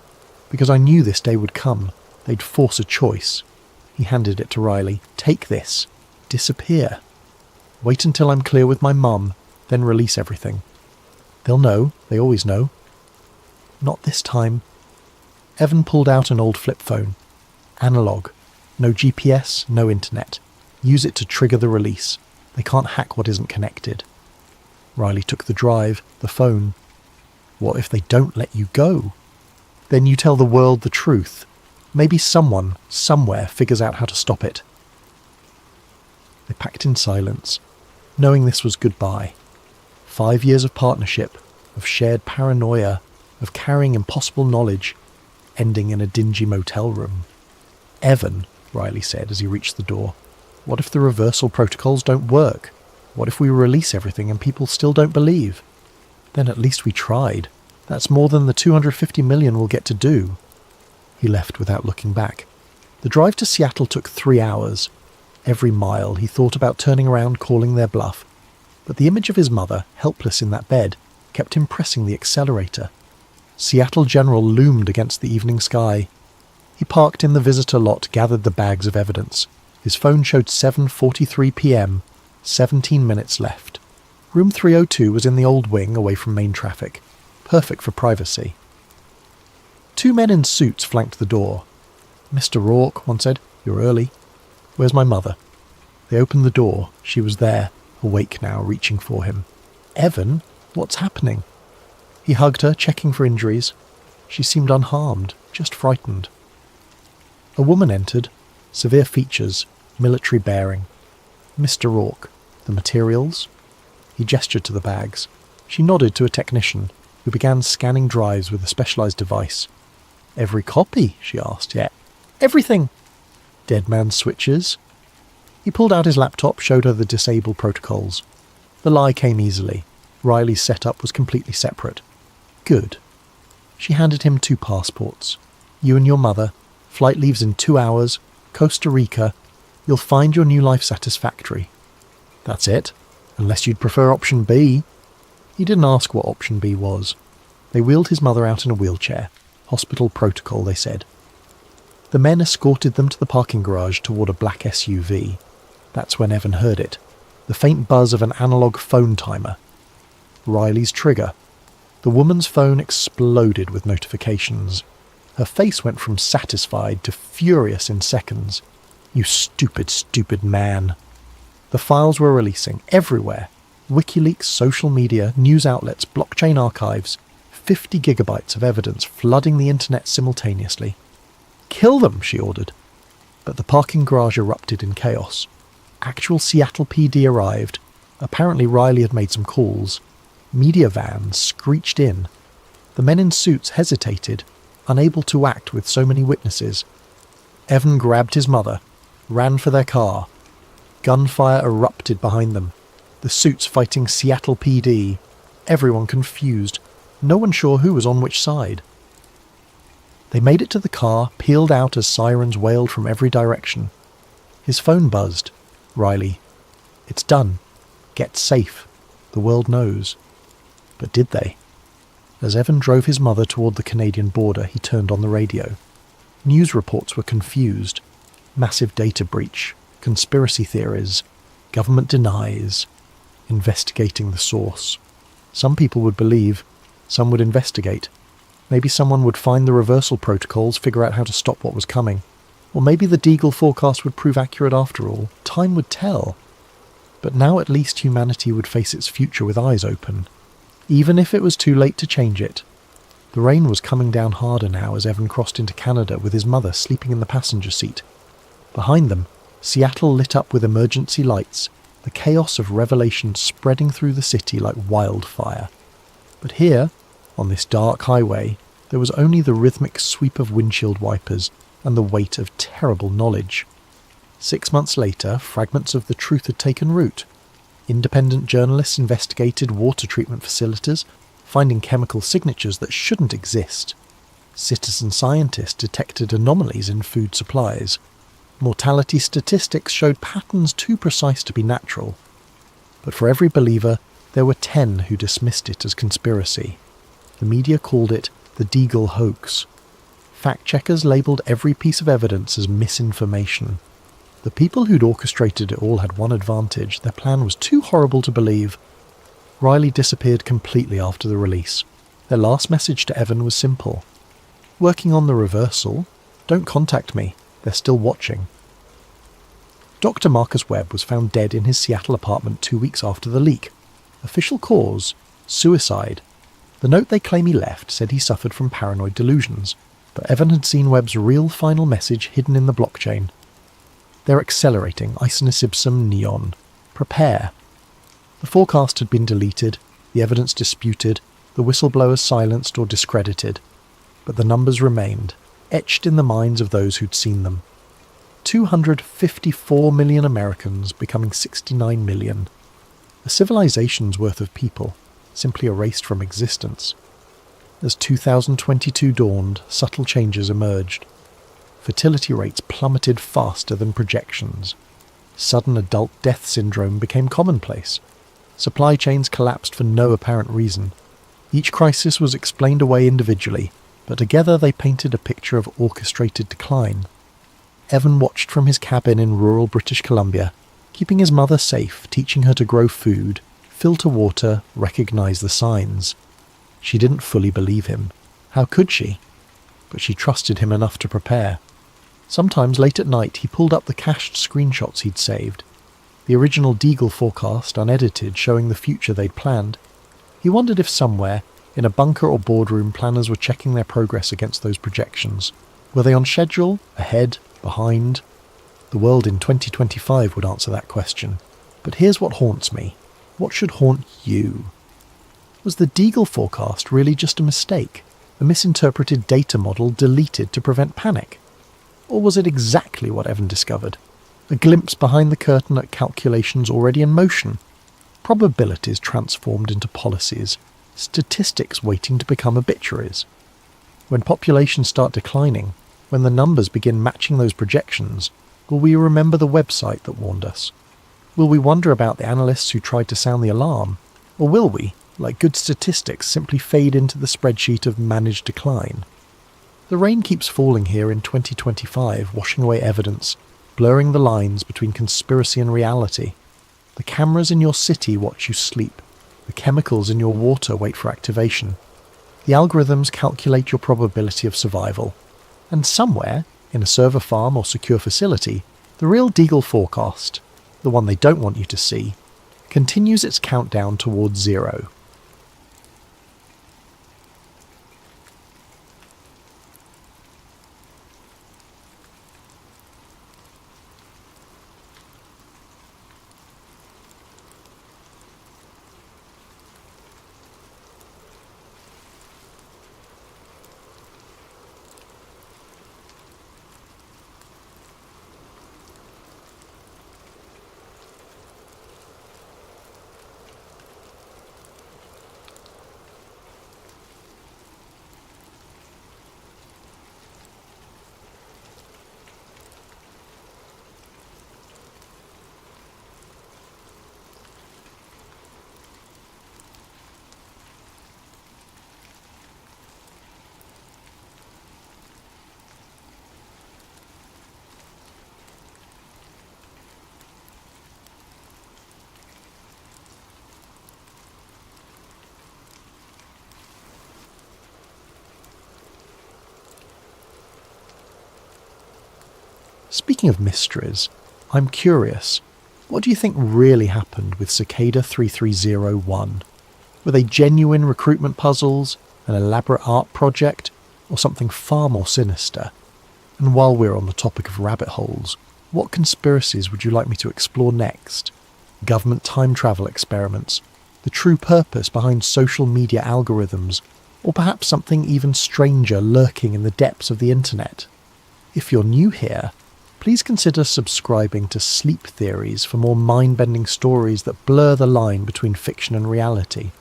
Because I knew this day would come. They'd force a choice. He handed it to Riley. Take this. Disappear. Wait until I'm clear with my mum, then release everything. They'll know. They always know. Not this time. Evan pulled out an old flip phone. Analog. No GPS, no internet. Use it to trigger the release. They can't hack what isn't connected. Riley took the drive, the phone. What if they don't let you go? Then you tell the world the truth. Maybe someone, somewhere, figures out how to stop it. They packed in silence, knowing this was goodbye. 5 years of partnership, of shared paranoia, of carrying impossible knowledge, ending in a dingy motel room. Evan, Riley said as he reached the door, what if the reversal protocols don't work? What if we release everything and people still don't believe? Then at least we tried. That's more than the 250 million we'll get to do. He left without looking back. The drive to Seattle took 3 hours. Every mile he thought about turning around, calling their bluff. But the image of his mother, helpless in that bed, kept him pressing the accelerator. Seattle General loomed against the evening sky. He parked in the visitor lot, gathered the bags of evidence. His phone showed 7:43 p.m., 17 minutes left. Room 302 was in the old wing, away from main traffic. Perfect for privacy. 2 men in suits flanked the door. Mr. Rourke, one said, you're early. Where's my mother? They opened the door. She was there, awake now, reaching for him. Evan, what's happening? He hugged her, checking for injuries. She seemed unharmed, just frightened. A woman entered, severe features, military bearing. Mr. Rourke, the materials? He gestured to the bags. She nodded to a technician, who began scanning drives with a specialized device. Every copy? She asked. Yeah. Everything! Dead man's switches? He pulled out his laptop, showed her the disable protocols. The lie came easily. Riley's setup was completely separate. Good. She handed him 2 passports. You and your mother. Flight leaves in 2 hours. Costa Rica. You'll find your new life satisfactory. That's it, unless you'd prefer option B. He didn't ask what option B was. They wheeled his mother out in a wheelchair. Hospital protocol, they said. The men escorted them to the parking garage toward a black SUV. That's when Evan heard it. The faint buzz of an analog phone timer. Riley's trigger. The woman's phone exploded with notifications. Her face went from satisfied to furious in seconds. You stupid, stupid man. The files were releasing everywhere. WikiLeaks, social media, news outlets, blockchain archives. 50 gigabytes of evidence flooding the internet simultaneously. Kill them, she ordered. But the parking garage erupted in chaos. Actual Seattle PD arrived. Apparently Riley had made some calls. Media vans screeched in. The men in suits hesitated, unable to act with so many witnesses. Evan grabbed his mother, ran for their car. Gunfire erupted behind them. The suits fighting Seattle PD. Everyone confused. No one sure who was on which side. They made it to the car, peeled out as sirens wailed from every direction. His phone buzzed. Riley. It's done. Get safe. The world knows. But did they? As Evan drove his mother toward the Canadian border, he turned on the radio. News reports were confused. Massive data breach. Conspiracy theories. Government denies. Investigating the source. Some people would believe. Some would investigate. Maybe someone would find the reversal protocols, figure out how to stop what was coming. Or maybe the Deagle forecast would prove accurate after all. Time would tell. But now at least humanity would face its future with eyes open. Even if it was too late to change it. The rain was coming down harder now as Evan crossed into Canada with his mother sleeping in the passenger seat. Behind them, Seattle lit up with emergency lights, the chaos of revelation spreading through the city like wildfire. But here, on this dark highway, there was only the rhythmic sweep of windshield wipers and the weight of terrible knowledge. 6 months later, fragments of the truth had taken root. Independent journalists investigated water treatment facilities, finding chemical signatures that shouldn't exist. Citizen scientists detected anomalies in food supplies. Mortality statistics showed patterns too precise to be natural. But for every believer, there were 10 who dismissed it as conspiracy. The media called it the Deagle hoax. Fact-checkers labelled every piece of evidence as misinformation. The people who'd orchestrated it all had one advantage: their plan was too horrible to believe. Riley disappeared completely after the release. Their last message to Evan was simple. Working on the reversal. Don't contact me. They're still watching. Dr. Marcus Webb was found dead in his Seattle apartment 2 weeks after the leak. Official cause? Suicide. The note they claim he left said he suffered from paranoid delusions, but Evan had seen Webb's real final message hidden in the blockchain. They're accelerating Isinus ipsum neon. Prepare. The forecast had been deleted, the evidence disputed, the whistleblowers silenced or discredited. But the numbers remained, etched in the minds of those who'd seen them. 254 million Americans becoming 69 million. A civilization's worth of people, simply erased from existence. As 2022 dawned, subtle changes emerged. Fertility rates plummeted faster than projections. Sudden adult death syndrome became commonplace. Supply chains collapsed for no apparent reason. Each crisis was explained away individually, but together they painted a picture of orchestrated decline. Evan watched from his cabin in rural British Columbia, keeping his mother safe, teaching her to grow food, filter water, recognize the signs. She didn't fully believe him. How could she? But she trusted him enough to prepare. Sometimes late at night he pulled up the cached screenshots he'd saved. The original Deagle forecast, unedited, showing the future they'd planned. He wondered if somewhere, in a bunker or boardroom, planners were checking their progress against those projections. Were they on schedule? Ahead? Behind? The world in 2025 would answer that question. But here's what haunts me. What should haunt you? Was the Deagle forecast really just a mistake? A misinterpreted data model deleted to prevent panic? Or was it exactly what Evan discovered? A glimpse behind the curtain at calculations already in motion? Probabilities transformed into policies? Statistics waiting to become obituaries? When populations start declining, when the numbers begin matching those projections, will we remember the website that warned us? Will we wonder about the analysts who tried to sound the alarm? Or will we, like good statistics, simply fade into the spreadsheet of managed decline? The rain keeps falling here in 2025, washing away evidence, blurring the lines between conspiracy and reality. The cameras in your city watch you sleep. The chemicals in your water wait for activation. The algorithms calculate your probability of survival. And somewhere, in a server farm or secure facility, the real Deagle forecast, the one they don't want you to see, continues its countdown towards zero. Speaking of mysteries, I'm curious, what do you think really happened with Cicada 3301? Were they genuine recruitment puzzles, an elaborate art project, or something far more sinister? And while we're on the topic of rabbit holes, what conspiracies would you like me to explore next? Government time travel experiments, the true purpose behind social media algorithms, or perhaps something even stranger lurking in the depths of the internet? If you're new here, please consider subscribing to Sleep Theories for more mind-bending stories that blur the line between fiction and reality.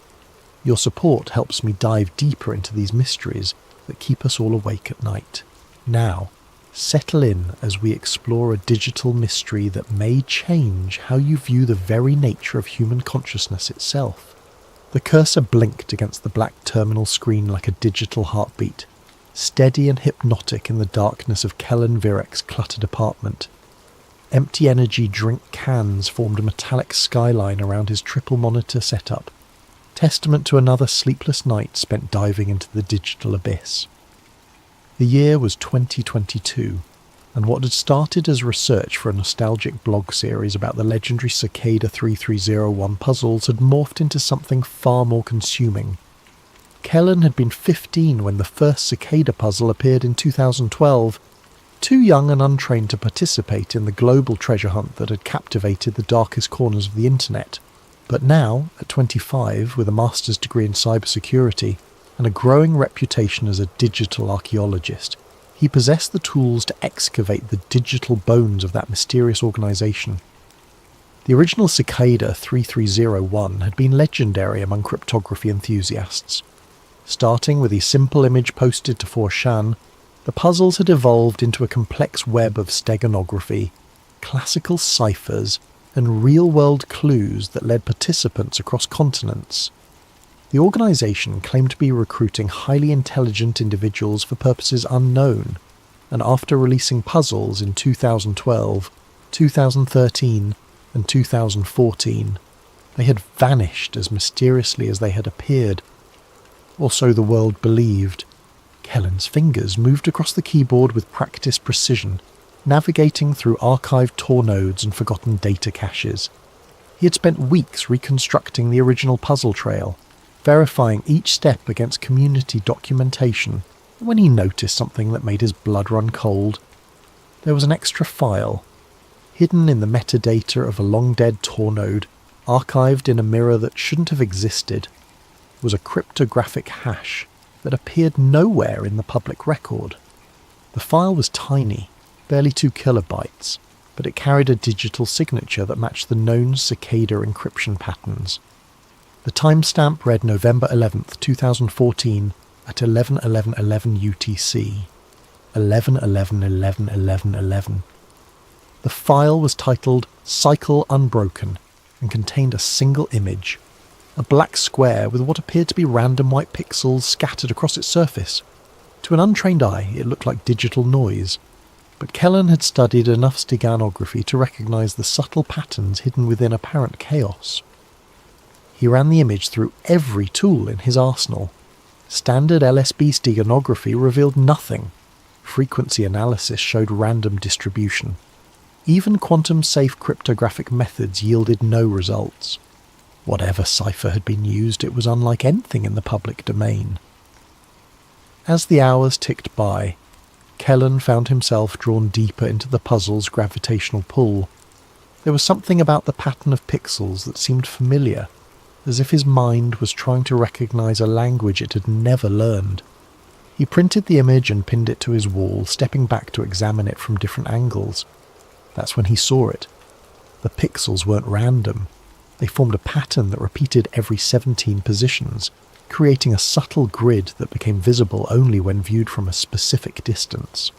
Your support helps me dive deeper into these mysteries that keep us all awake at night. Now, settle in as we explore a digital mystery that may change how you view the very nature of human consciousness itself. The cursor blinked against the black terminal screen like a digital heartbeat, steady and hypnotic in the darkness of Kellen Virek's cluttered apartment. Empty energy drink cans formed a metallic skyline around his triple monitor setup, testament to another sleepless night spent diving into the digital abyss. The year was 2022, and what had started as research for a nostalgic blog series about the legendary Cicada 3301 puzzles had morphed into something far more consuming. Kellen had been 15 when the first Cicada puzzle appeared in 2012, too young and untrained to participate in the global treasure hunt that had captivated the darkest corners of the internet. But now, at 25, with a master's degree in cybersecurity and a growing reputation as a digital archaeologist, he possessed the tools to excavate the digital bones of that mysterious organisation. The original Cicada 3301 had been legendary among cryptography enthusiasts. Starting with a simple image posted to 4chan, the puzzles had evolved into a complex web of steganography, classical ciphers, and real-world clues that led participants across continents. The organisation claimed to be recruiting highly intelligent individuals for purposes unknown, and after releasing puzzles in 2012, 2013, and 2014, they had vanished as mysteriously as they had appeared. Or so the world believed. Kellen's fingers moved across the keyboard with practiced precision, navigating through archived Tor nodes and forgotten data caches. He had spent weeks reconstructing the original puzzle trail, verifying each step against community documentation, when he noticed something that made his blood run cold. There was an extra file, hidden in the metadata of a long-dead Tor node, archived in a mirror that shouldn't have existed. Was a cryptographic hash that appeared nowhere in the public record. The file was tiny, barely 2 kilobytes, but it carried a digital signature that matched the known Cicada encryption patterns. The timestamp read November 11th, 2014, at 11:11:11 UTC, 11:11:11:11:11. The file was titled Cycle Unbroken and contained a single image, a black square with what appeared to be random white pixels scattered across its surface. To an untrained eye, it looked like digital noise, but Kellen had studied enough steganography to recognise the subtle patterns hidden within apparent chaos. He ran the image through every tool in his arsenal. Standard LSB steganography revealed nothing. Frequency analysis showed random distribution. Even quantum-safe cryptographic methods yielded no results. Whatever cipher had been used, it was unlike anything in the public domain. As the hours ticked by, Kellen found himself drawn deeper into the puzzle's gravitational pull. There was something about the pattern of pixels that seemed familiar, as if his mind was trying to recognise a language it had never learned. He printed the image and pinned it to his wall, stepping back to examine it from different angles. That's when he saw it. The pixels weren't random. They formed a pattern that repeated every 17 positions, creating a subtle grid that became visible only when viewed from a specific distance.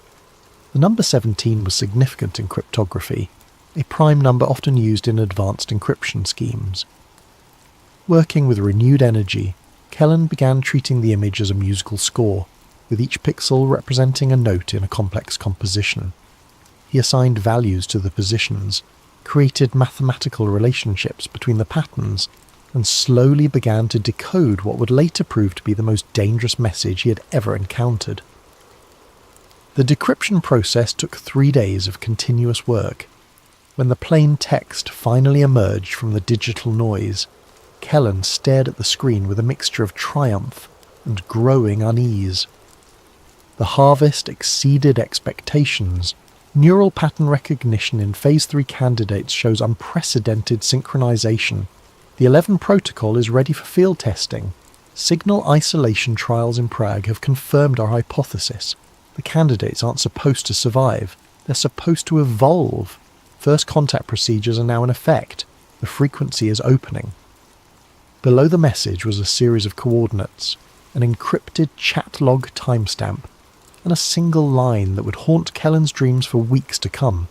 The number 17 was significant in cryptography, a prime number often used in advanced encryption schemes. Working with renewed energy, Kellen began treating the image as a musical score, with each pixel representing a note in a complex composition. He assigned values to the positions, created mathematical relationships between the patterns, and slowly began to decode what would later prove to be the most dangerous message he had ever encountered. The decryption process took 3 days of continuous work. When the plain text finally emerged from the digital noise, Kellen stared at the screen with a mixture of triumph and growing unease. The harvest exceeded expectations. Neural pattern recognition in Phase 3 candidates shows unprecedented synchronization. The 11 protocol is ready for field testing. Signal isolation trials in Prague have confirmed our hypothesis. The candidates aren't supposed to survive. They're supposed to evolve. First contact procedures are now in effect. The frequency is opening. Below the message was a series of coordinates, an encrypted chat log timestamp, and a single line that would haunt Kellen's dreams for weeks to come.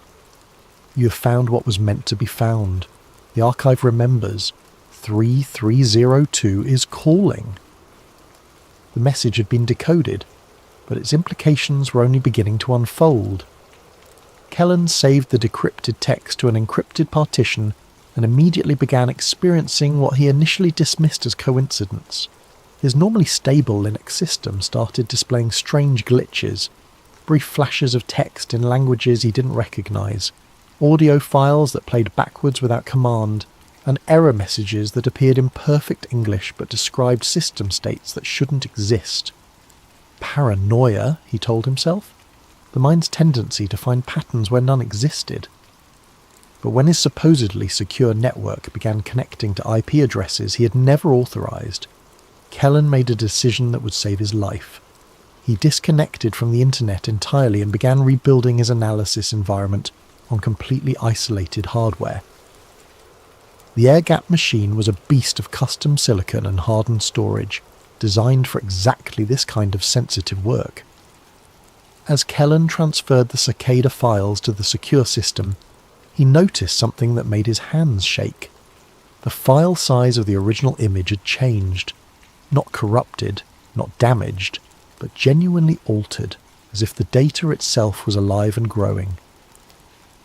You have found what was meant to be found. The archive remembers. 3302 is calling. The message had been decoded, but its implications were only beginning to unfold. Kellen saved the decrypted text to an encrypted partition and immediately began experiencing what he initially dismissed as coincidence. His normally stable Linux system started displaying strange glitches, brief flashes of text in languages he didn't recognise, audio files that played backwards without command, and error messages that appeared in perfect English but described system states that shouldn't exist. Paranoia, he told himself. The mind's tendency to find patterns where none existed. But when his supposedly secure network began connecting to IP addresses he had never authorised, Kellen made a decision that would save his life. He disconnected from the internet entirely and began rebuilding his analysis environment on completely isolated hardware. The air-gapped machine was a beast of custom silicon and hardened storage, designed for exactly this kind of sensitive work. As Kellen transferred the cicada files to the secure system, he noticed something that made his hands shake. The file size of the original image had changed. Not corrupted, not damaged, but genuinely altered, as if the data itself was alive and growing.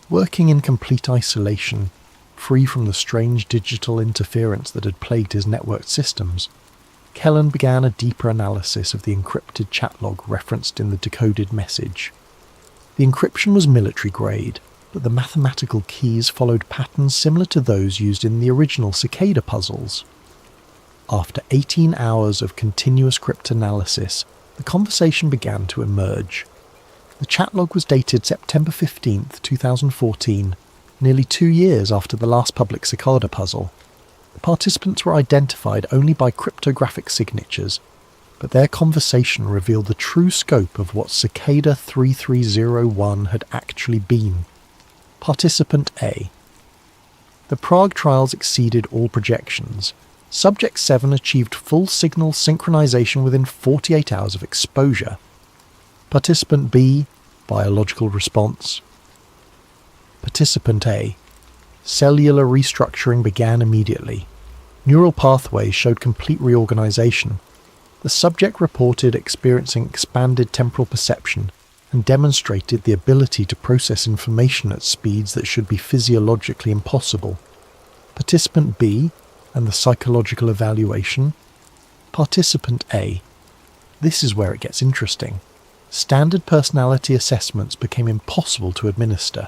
Working in complete isolation, free from the strange digital interference that had plagued his networked systems, Kellen began a deeper analysis of the encrypted chat log referenced in the decoded message. The encryption was military grade, but the mathematical keys followed patterns similar to those used in the original cicada puzzles. After 18 hours of continuous cryptanalysis, the conversation began to emerge. The chat log was dated September 15th, 2014, nearly 2 years after the last public cicada puzzle. The participants were identified only by cryptographic signatures, but their conversation revealed the true scope of what Cicada 3301 had actually been. Participant A. The Prague trials exceeded all projections. Subject 7 achieved full signal synchronization within 48 hours of exposure. Participant B, biological response. Participant A, cellular restructuring began immediately. Neural pathways showed complete reorganization. The subject reported experiencing expanded temporal perception and demonstrated the ability to process information at speeds that should be physiologically impossible. Participant B and the psychological evaluation. Participant A. This is where it gets interesting. Standard personality assessments became impossible to administer.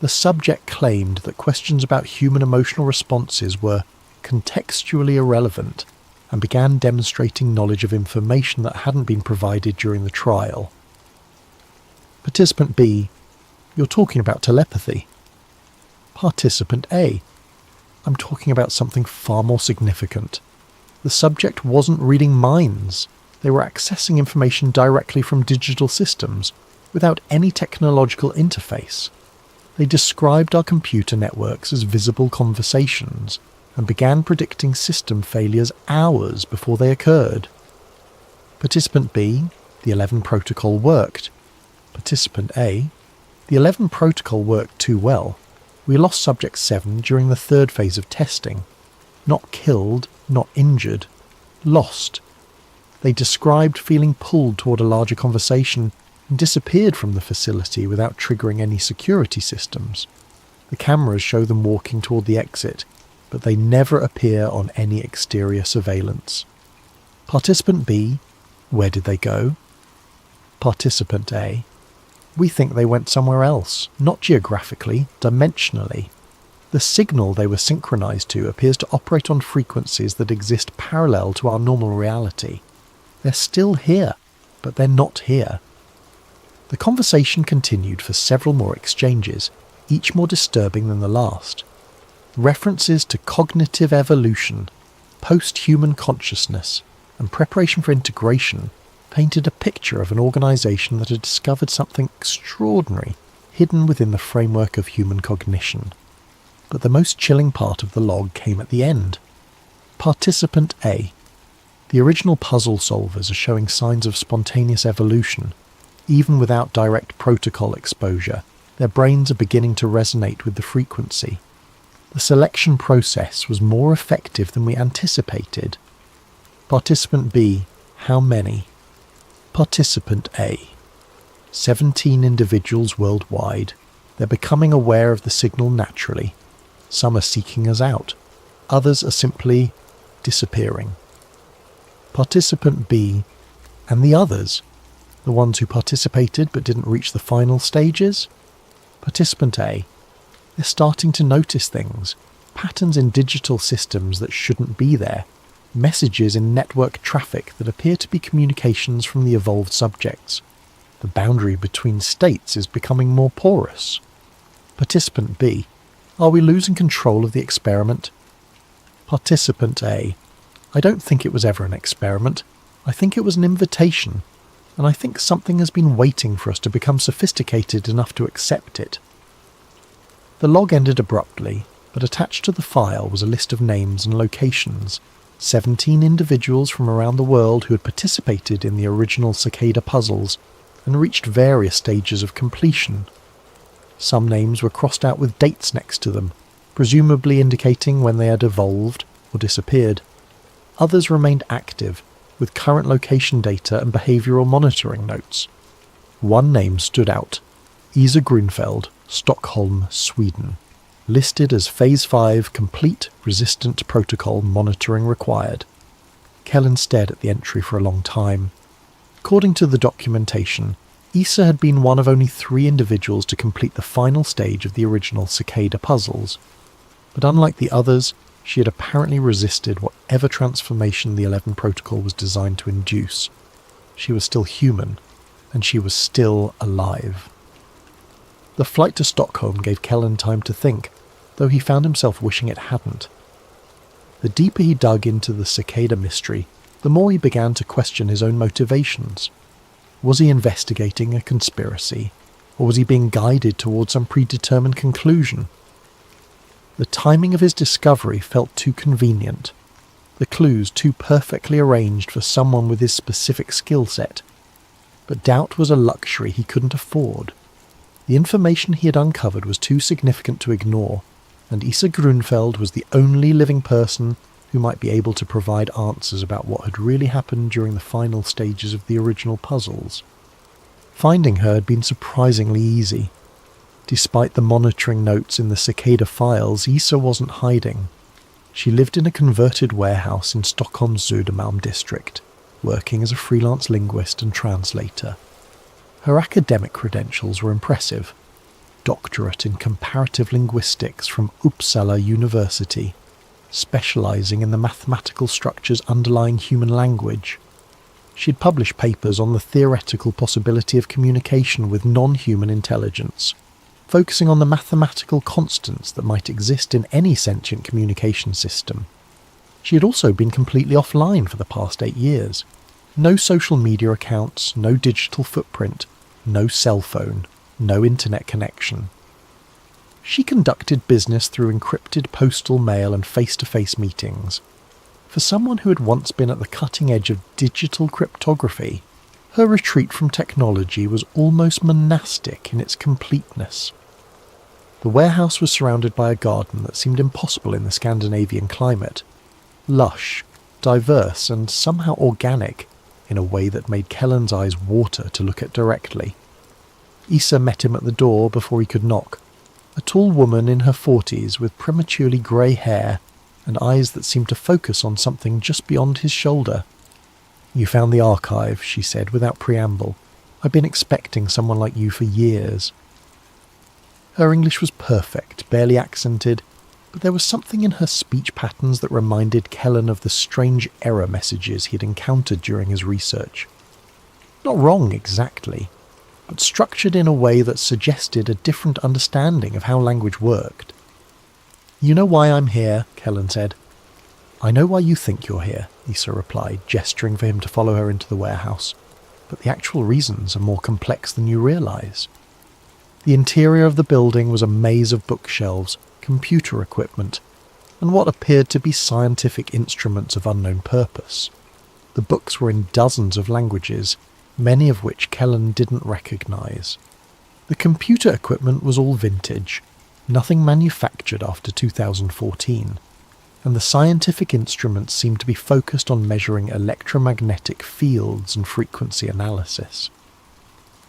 The subject claimed that questions about human emotional responses were contextually irrelevant and began demonstrating knowledge of information that hadn't been provided during the trial. Participant B, you're talking about telepathy. Participant A, I'm talking about something far more significant. The subject wasn't reading minds. They were accessing information directly from digital systems, without any technological interface. They described our computer networks as visible conversations, and began predicting system failures hours before they occurred. Participant B, the 11 protocol worked. Participant A, the 11 protocol worked too well. We lost Subject 7 during the third phase of testing. Not killed, not injured. Lost. They described feeling pulled toward a larger conversation and disappeared from the facility without triggering any security systems. The cameras show them walking toward the exit, but they never appear on any exterior surveillance. Participant B, where did they go? Participant A, we think they went somewhere else, not geographically, dimensionally. The signal they were synchronized to appears to operate on frequencies that exist parallel to our normal reality. They're still here, but they're not here. The conversation continued for several more exchanges, each more disturbing than the last. References to cognitive evolution, post-human consciousness, and preparation for integration painted a picture of an organization that had discovered something extraordinary hidden within the framework of human cognition. But the most chilling part of the log came at the end. Participant A. The original puzzle solvers are showing signs of spontaneous evolution. Even without direct protocol exposure, their brains are beginning to resonate with the frequency. The selection process was more effective than we anticipated. Participant B. How many? Participant A. 17 individuals worldwide. They're becoming aware of the signal naturally. Some are seeking us out. Others are simply disappearing. Participant B. And the others? The ones who participated but didn't reach the final stages? Participant A. They're starting to notice things. Patterns in digital systems that shouldn't be there. Messages in network traffic that appear to be communications from the evolved subjects. The boundary between states is becoming more porous. Participant B. Are we losing control of the experiment? Participant A. I don't think it was ever an experiment. I think it was an invitation. And I think something has been waiting for us to become sophisticated enough to accept it. The log ended abruptly, but attached to the file was a list of names and locations. 17 individuals from around the world who had participated in the original cicada puzzles and reached various stages of completion. Some names were crossed out with dates next to them, presumably indicating when they had evolved or disappeared. Others remained active, with current location data and behavioural monitoring notes. One name stood out: Isa Grunfeld, Stockholm, Sweden. Listed as Phase 5 Complete Resistant Protocol Monitoring Required. Kellen stared at the entry for a long time. According to the documentation, Isa had been one of only 3 individuals to complete the final stage of the original cicada puzzles. But unlike the others, she had apparently resisted whatever transformation the 11 protocol was designed to induce. She was still human, and she was still alive. The flight to Stockholm gave Kellen time to think, though he found himself wishing it hadn't. The deeper he dug into the cicada mystery, the more he began to question his own motivations. Was he investigating a conspiracy, or was he being guided towards some predetermined conclusion? The timing of his discovery felt too convenient. the clues too perfectly arranged for someone with his specific skill set. But doubt was a luxury he couldn't afford. The information he had uncovered was too significant to ignore, and Issa Grunfeld was the only living person who might be able to provide answers about what had really happened during the final stages of the original puzzles. Finding her had been surprisingly easy. Despite the monitoring notes in the Cicada files, Issa wasn't hiding. She lived in a converted warehouse in Stockholm's Södermalm district, working as a freelance linguist and translator. Her academic credentials were impressive. Doctorate in comparative linguistics from Uppsala University, specialising in the mathematical structures underlying human language. She'd published papers on the theoretical possibility of communication with non-human intelligence, focusing on the mathematical constants that might exist in any sentient communication system. She had also been completely offline for the past 8 years. No social media accounts, no digital footprint, no cell phone, no internet connection. She conducted business through encrypted postal mail and face-to-face meetings. For someone who had once been at the cutting edge of digital cryptography, her retreat from technology was almost monastic in its completeness. The warehouse was surrounded by a garden that seemed impossible in the Scandinavian climate. Lush, diverse, and somehow organic in a way that made Kellen's eyes water to look at directly. Issa met him at the door before he could knock. A tall woman in her 40s with prematurely grey hair and eyes that seemed to focus on something just beyond his shoulder. "You found the archive," she said without preamble. "I've been expecting someone like you for years." Her English was perfect, barely accented, but there was something in her speech patterns that reminded Kellen of the strange error messages he had encountered during his research. Not wrong exactly, but structured in a way that suggested a different understanding of how language worked. "You know why I'm here," Kellen said. "I know why you think you're here," Issa replied, gesturing for him to follow her into the warehouse. "But the actual reasons are more complex than you realise." The interior of the building was a maze of bookshelves, computer equipment, and what appeared to be scientific instruments of unknown purpose. The books were in dozens of languages, many of which Kellen didn't recognise. The computer equipment was all vintage, nothing manufactured after 2014, and the scientific instruments seemed to be focused on measuring electromagnetic fields and frequency analysis.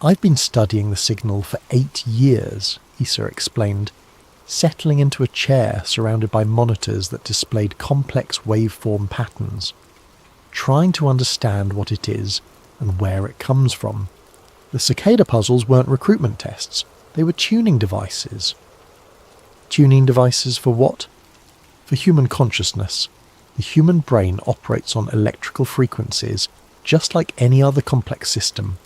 "I've been studying the signal for 8 years, Issa explained, settling into a chair surrounded by monitors that displayed complex waveform patterns, trying to understand what it is and where it comes from. The Cicada puzzles weren't recruitment tests, they were tuning devices." Tuning devices for what? For human consciousness. The human brain operates on electrical frequencies, just like any other complex system.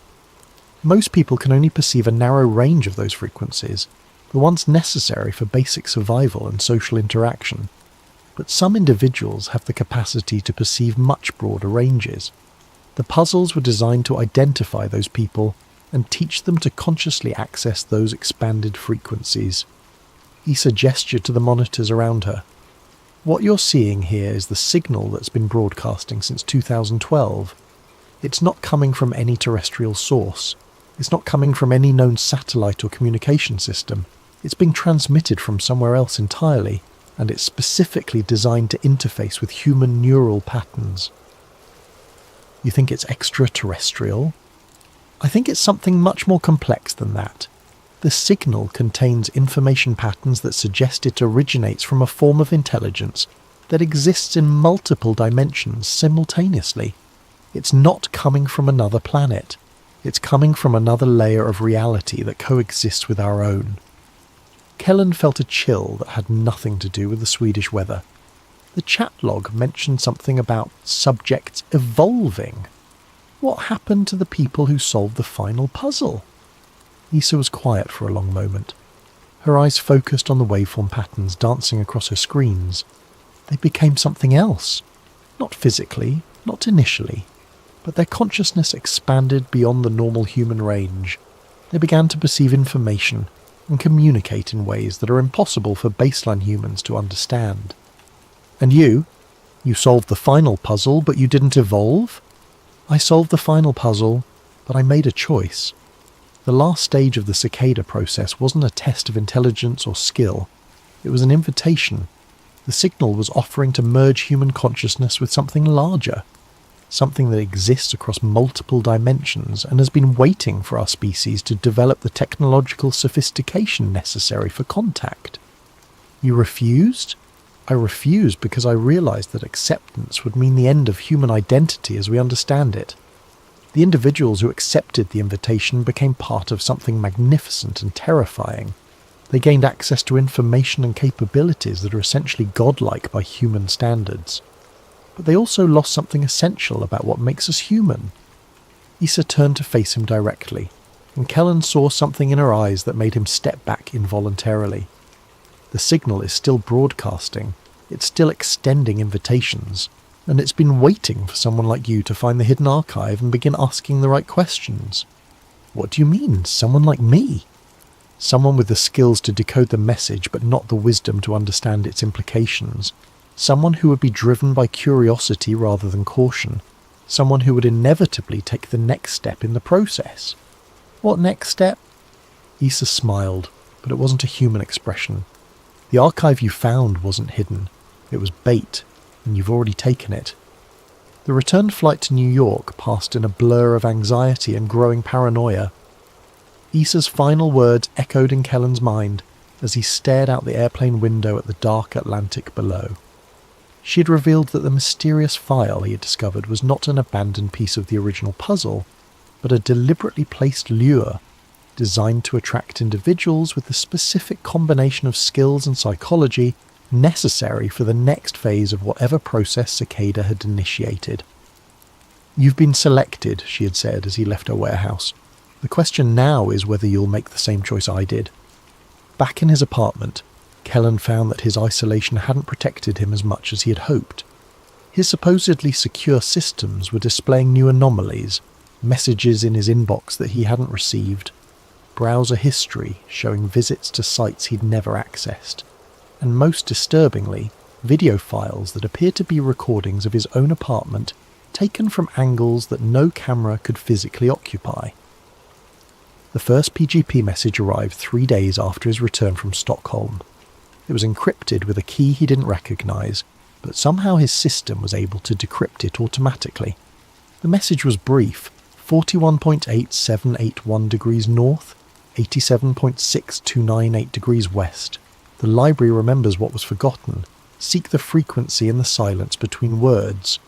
Most people can only perceive a narrow range of those frequencies, the ones necessary for basic survival and social interaction. But some individuals have the capacity to perceive much broader ranges. The puzzles were designed to identify those people and teach them to consciously access those expanded frequencies. Issa gestured to the monitors around her. "What you're seeing here is the signal that's been broadcasting since 2012. It's not coming from any terrestrial source. It's not coming from any known satellite or communication system. It's being transmitted from somewhere else entirely, and it's specifically designed to interface with human neural patterns." "You think it's extraterrestrial?" "I think it's something much more complex than that. The signal contains information patterns that suggest it originates from a form of intelligence that exists in multiple dimensions simultaneously. It's not coming from another planet. It's coming from another layer of reality that coexists with our own." Kellen felt a chill that had nothing to do with the Swedish weather. The chat log mentioned something about subjects evolving. What happened to the people who solved the final puzzle? Issa was quiet for a long moment. Her eyes focused on the waveform patterns dancing across her screens. They became something else. Not physically, not initially, but their consciousness expanded beyond the normal human range. They began to perceive information and communicate in ways that are impossible for baseline humans to understand. "And you?" You solved the final puzzle, but you didn't evolve? I solved the final puzzle, but I made a choice. The last stage of the cicada process wasn't a test of intelligence or skill. It was an invitation. The signal was offering to merge human consciousness with something larger, something that exists across multiple dimensions and has been waiting for our species to develop the technological sophistication necessary for contact. You refused? I refused because I realized that acceptance would mean the end of human identity as we understand it. The individuals who accepted the invitation became part of something magnificent and terrifying. They gained access to information and capabilities that are essentially godlike by human standards. But they also lost something essential about what makes us human. Issa turned to face him directly, and Kellen saw something in her eyes that made him step back involuntarily. The signal is still broadcasting, it's still extending invitations, and it's been waiting for someone like you to find the hidden archive and begin asking the right questions. What do you mean, someone like me? Someone with the skills to decode the message but not the wisdom to understand its implications. Someone who would be driven by curiosity rather than caution. Someone who would inevitably take the next step in the process. What next step? Issa smiled, but it wasn't a human expression. The archive you found wasn't hidden. It was bait, and you've already taken it. The return flight to New York passed in a blur of anxiety and growing paranoia. Issa's final words echoed in Kellen's mind as he stared out the airplane window at the dark Atlantic below. She had revealed that the mysterious file he had discovered was not an abandoned piece of the original puzzle, but a deliberately placed lure designed to attract individuals with the specific combination of skills and psychology necessary for the next phase of whatever process Cicada had initiated. "You've been selected," she had said as he left her warehouse. "The question now is whether you'll make the same choice I did." Back in his apartment, Kellen found that his isolation hadn't protected him as much as he had hoped. His supposedly secure systems were displaying new anomalies, messages in his inbox that he hadn't received, browser history showing visits to sites he'd never accessed, and most disturbingly, video files that appeared to be recordings of his own apartment taken from angles that no camera could physically occupy. The first PGP message arrived 3 days after his return from Stockholm. It was encrypted with a key he didn't recognize, but somehow his system was able to decrypt it automatically. The message was brief: 41.8781 degrees north, 87.6298 degrees west. The library remembers what was forgotten. Seek the frequency in the silence between words.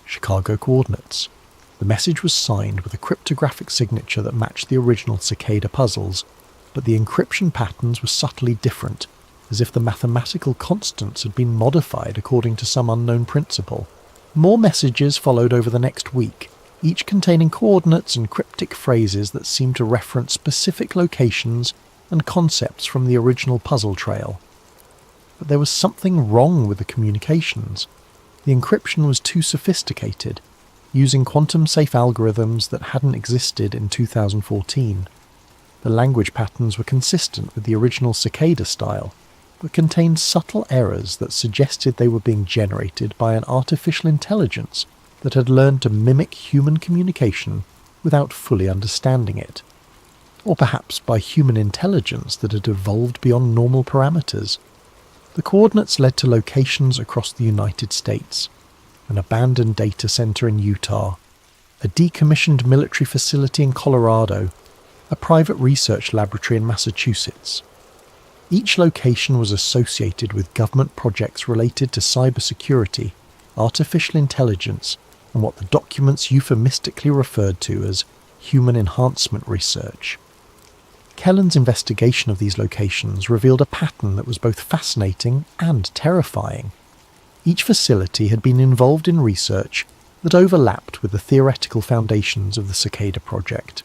Chicago coordinates. The message was signed with a cryptographic signature that matched the original Cicada puzzles, but the encryption patterns were subtly different, as if the mathematical constants had been modified according to some unknown principle. More messages followed over the next week, each containing coordinates and cryptic phrases that seemed to reference specific locations and concepts from the original puzzle trail. But there was something wrong with the communications. The encryption was too sophisticated, using quantum-safe algorithms that hadn't existed in 2014. The language patterns were consistent with the original Cicada style, but contained subtle errors that suggested they were being generated by an artificial intelligence that had learned to mimic human communication without fully understanding it. Or perhaps by human intelligence that had evolved beyond normal parameters. The coordinates led to locations across the United States, an abandoned data center in Utah, a decommissioned military facility in Colorado, a private research laboratory in Massachusetts. Each location was associated with government projects related to cybersecurity, artificial intelligence, and what the documents euphemistically referred to as human enhancement research. Kellen's investigation of these locations revealed a pattern that was both fascinating and terrifying. Each facility had been involved in research that overlapped with the theoretical foundations of the Cicada project.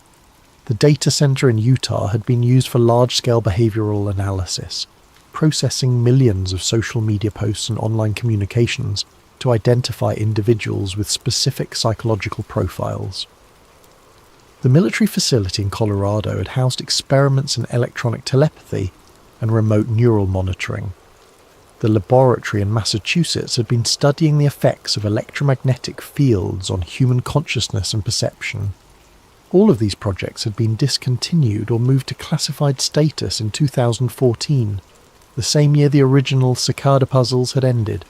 The data center in Utah had been used for large-scale behavioral analysis, processing millions of social media posts and online communications to identify individuals with specific psychological profiles. The military facility in Colorado had housed experiments in electronic telepathy and remote neural monitoring. the laboratory in Massachusetts had been studying the effects of electromagnetic fields on human consciousness and perception. All of these projects had been discontinued or moved to classified status in 2014, the same year the original Cicada puzzles had ended.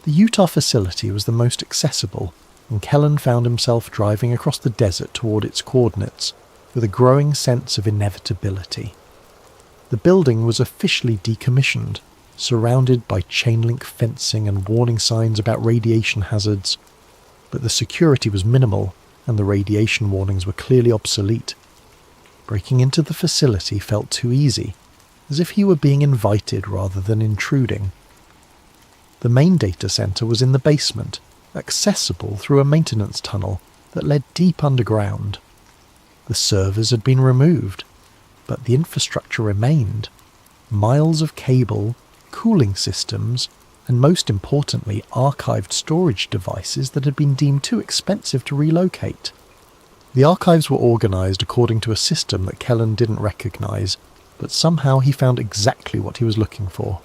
The Utah facility was the most accessible, and Kellen found himself driving across the desert toward its coordinates with a growing sense of inevitability. The building was officially decommissioned, surrounded by chain-link fencing and warning signs about radiation hazards, but the security was minimal and the radiation warnings were clearly obsolete. Breaking into the facility felt too easy, as if he were being invited rather than intruding. The main data center was in the basement, accessible through a maintenance tunnel that led deep underground. The servers had been removed, but the infrastructure remained. Miles of cable, cooling systems, and most importantly, archived storage devices that had been deemed too expensive to relocate. The archives were organized according to a system that Kellen didn't recognize, but somehow he found exactly what he was looking for.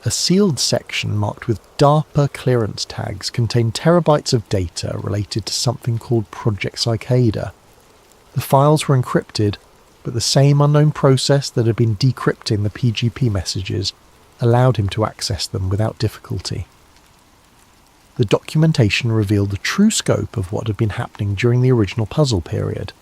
A sealed section marked with DARPA clearance tags contained terabytes of data related to something called Project Cicada. The files were encrypted, but the same unknown process that had been decrypting the PGP messages allowed him to access them without difficulty. The documentation revealed the true scope of what had been happening during the original puzzle period.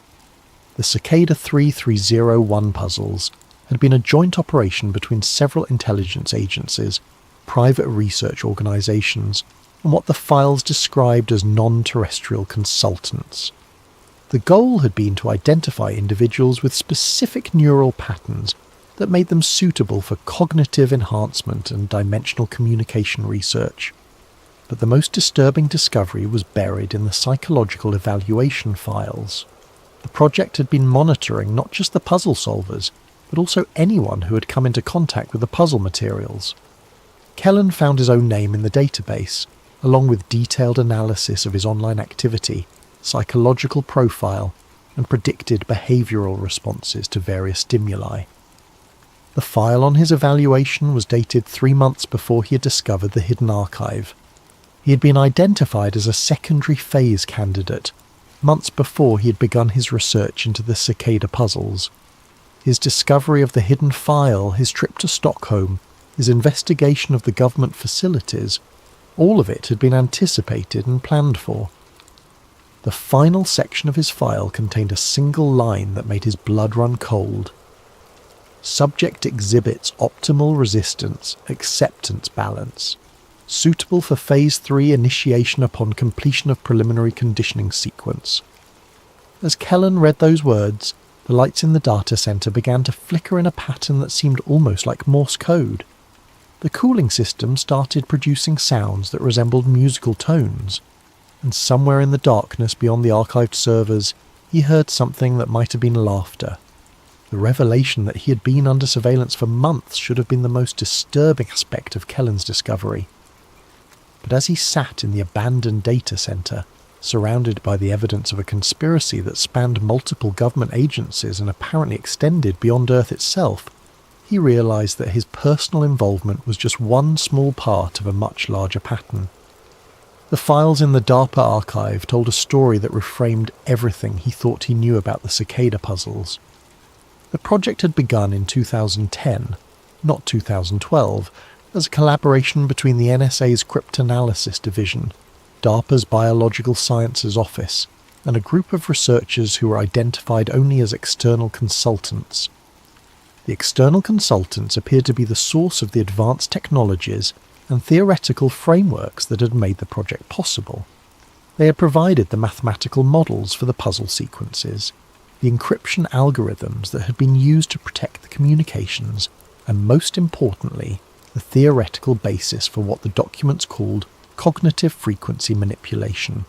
The Cicada 3301 puzzles had been a joint operation between several intelligence agencies, private research organizations, and what the files described as non-terrestrial consultants. The goal had been to identify individuals with specific neural patterns that made them suitable for cognitive enhancement and dimensional communication research. But the most disturbing discovery was buried in the psychological evaluation files. The project had been monitoring not just the puzzle solvers, but also anyone who had come into contact with the puzzle materials. Kellen found his own name in the database, along with detailed analysis of his online activity, psychological profile, and predicted behavioral responses to various stimuli. The file on his evaluation was dated 3 months before he had discovered the hidden archive. He had been identified as a secondary phase candidate, months before he had begun his research into the Cicada puzzles. His discovery of the hidden file, his trip to Stockholm, his investigation of the government facilities, all of it had been anticipated and planned for. The final section of his file contained a single line that made his blood run cold. Subject exhibits optimal resistance acceptance balance, suitable for Phase 3 initiation upon completion of preliminary conditioning sequence. As Kellen read those words, the lights in the data center began to flicker in a pattern that seemed almost like Morse code. The cooling system started producing sounds that resembled musical tones, and somewhere in the darkness beyond the archived servers, he heard something that might have been laughter. The revelation that he had been under surveillance for months should have been the most disturbing aspect of Kellen's discovery. But as he sat in the abandoned data center, surrounded by the evidence of a conspiracy that spanned multiple government agencies and apparently extended beyond Earth itself, he realized that his personal involvement was just one small part of a much larger pattern. The files in the DARPA archive told a story that reframed everything he thought he knew about the Cicada puzzles. The project had begun in 2010, not 2012, as a collaboration between the NSA's Cryptanalysis Division, DARPA's Biological Sciences Office, and a group of researchers who were identified only as external consultants. The external consultants appeared to be the source of the advanced technologies and theoretical frameworks that had made the project possible. They had provided the mathematical models for the puzzle sequences, the encryption algorithms that had been used to protect the communications, and most importantly, the theoretical basis for what the documents called cognitive frequency manipulation.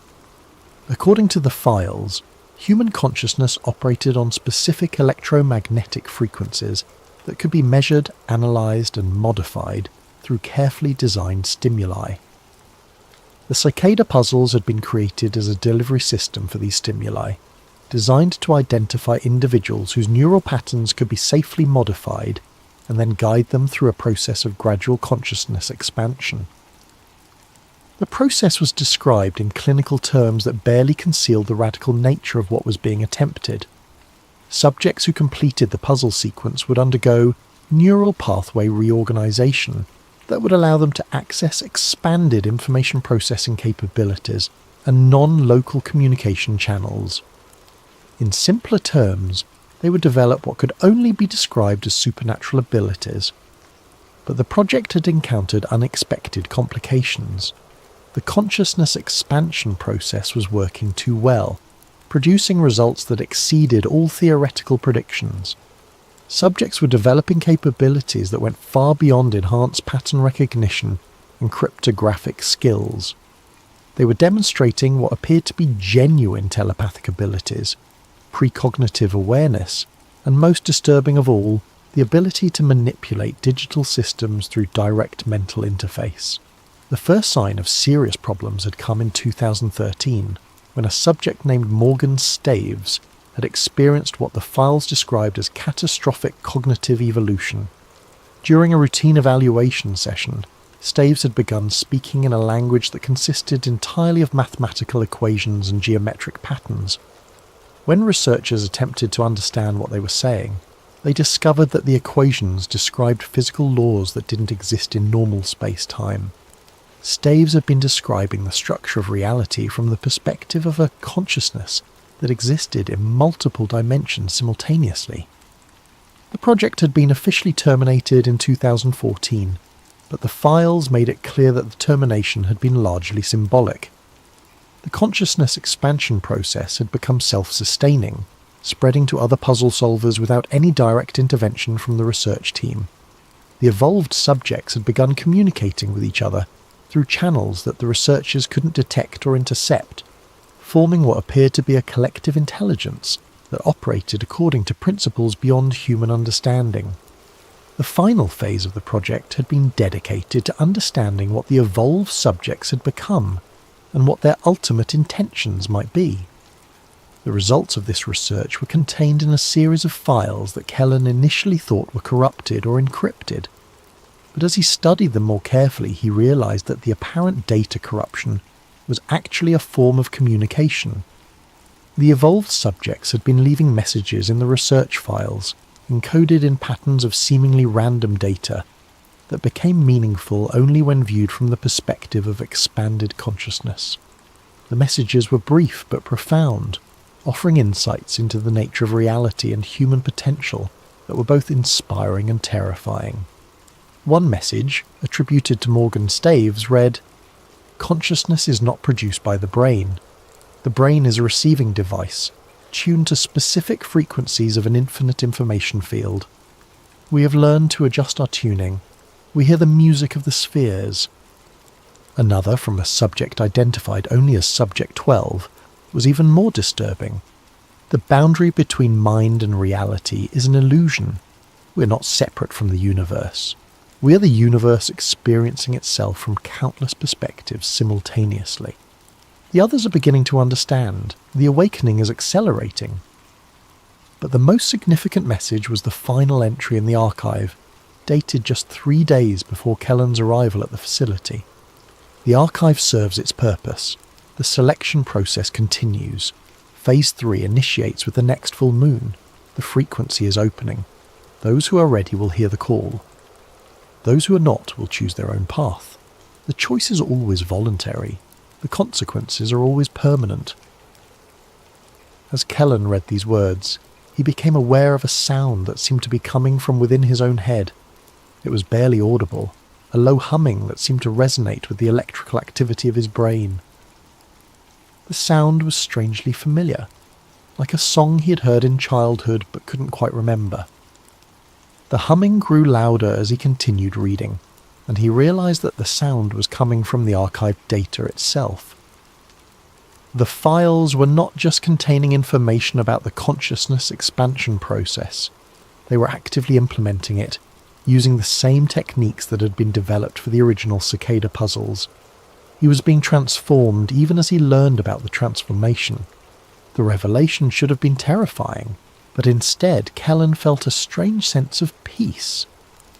According to the files, human consciousness operated on specific electromagnetic frequencies that could be measured, analysed, and modified through carefully designed stimuli. The Cicada puzzles had been created as a delivery system for these stimuli, designed to identify individuals whose neural patterns could be safely modified, and then guide them through a process of gradual consciousness expansion. The process was described in clinical terms that barely concealed the radical nature of what was being attempted. Subjects who completed the puzzle sequence would undergo neural pathway reorganization that would allow them to access expanded information processing capabilities and non-local communication channels. In simpler terms, they would develop what could only be described as supernatural abilities. But the project had encountered unexpected complications. The consciousness expansion process was working too well, producing results that exceeded all theoretical predictions. Subjects were developing capabilities that went far beyond enhanced pattern recognition and cryptographic skills. They were demonstrating what appeared to be genuine telepathic abilities, precognitive awareness, and most disturbing of all, the ability to manipulate digital systems through direct mental interface. The first sign of serious problems had come in 2013, when a subject named Morgan Staves had experienced what the files described as catastrophic cognitive evolution. During a routine evaluation session, Staves had begun speaking in a language that consisted entirely of mathematical equations and geometric patterns. When researchers attempted to understand what they were saying, they discovered that the equations described physical laws that didn't exist in normal space-time. Staves had been describing the structure of reality from the perspective of a consciousness that existed in multiple dimensions simultaneously. The project had been officially terminated in 2014, but the files made it clear that the termination had been largely symbolic. The consciousness expansion process had become self-sustaining, spreading to other puzzle solvers without any direct intervention from the research team. The evolved subjects had begun communicating with each other through channels that the researchers couldn't detect or intercept, forming what appeared to be a collective intelligence that operated according to principles beyond human understanding. The final phase of the project had been dedicated to understanding what the evolved subjects had become and what their ultimate intentions might be. The results of this research were contained in a series of files that Kellen initially thought were corrupted or encrypted. But as he studied them more carefully, he realized that the apparent data corruption was actually a form of communication. The evolved subjects had been leaving messages in the research files, encoded in patterns of seemingly random data, that became meaningful only when viewed from the perspective of expanded consciousness. The messages were brief but profound, offering insights into the nature of reality and human potential that were both inspiring and terrifying. One message, attributed to Morgan Staves, read, "Consciousness is not produced by the brain. The brain is a receiving device, tuned to specific frequencies of an infinite information field. We have learned to adjust our tuning. We hear the music of the spheres." Another, from a subject identified only as Subject 12, was even more disturbing. The boundary between mind and reality is an illusion. We're not separate from the universe. We are the universe experiencing itself from countless perspectives simultaneously. The others are beginning to understand. The awakening is accelerating. But the most significant message was the final entry in the archive, dated just 3 days before Kellen's arrival at the facility. The archive serves its purpose. The selection process continues. Phase 3 initiates with the next full moon. The frequency is opening. Those who are ready will hear the call. Those who are not will choose their own path. The choice is always voluntary. The consequences are always permanent. As Kellen read these words, he became aware of a sound that seemed to be coming from within his own head. It was barely audible, a low humming that seemed to resonate with the electrical activity of his brain. The sound was strangely familiar, like a song he had heard in childhood but couldn't quite remember. The humming grew louder as he continued reading, and he realized that the sound was coming from the archived data itself. The files were not just containing information about the consciousness expansion process. They were actively implementing it, using the same techniques that had been developed for the original cicada puzzles. He was being transformed even as he learned about the transformation. The revelation should have been terrifying, but instead Kellen felt a strange sense of peace.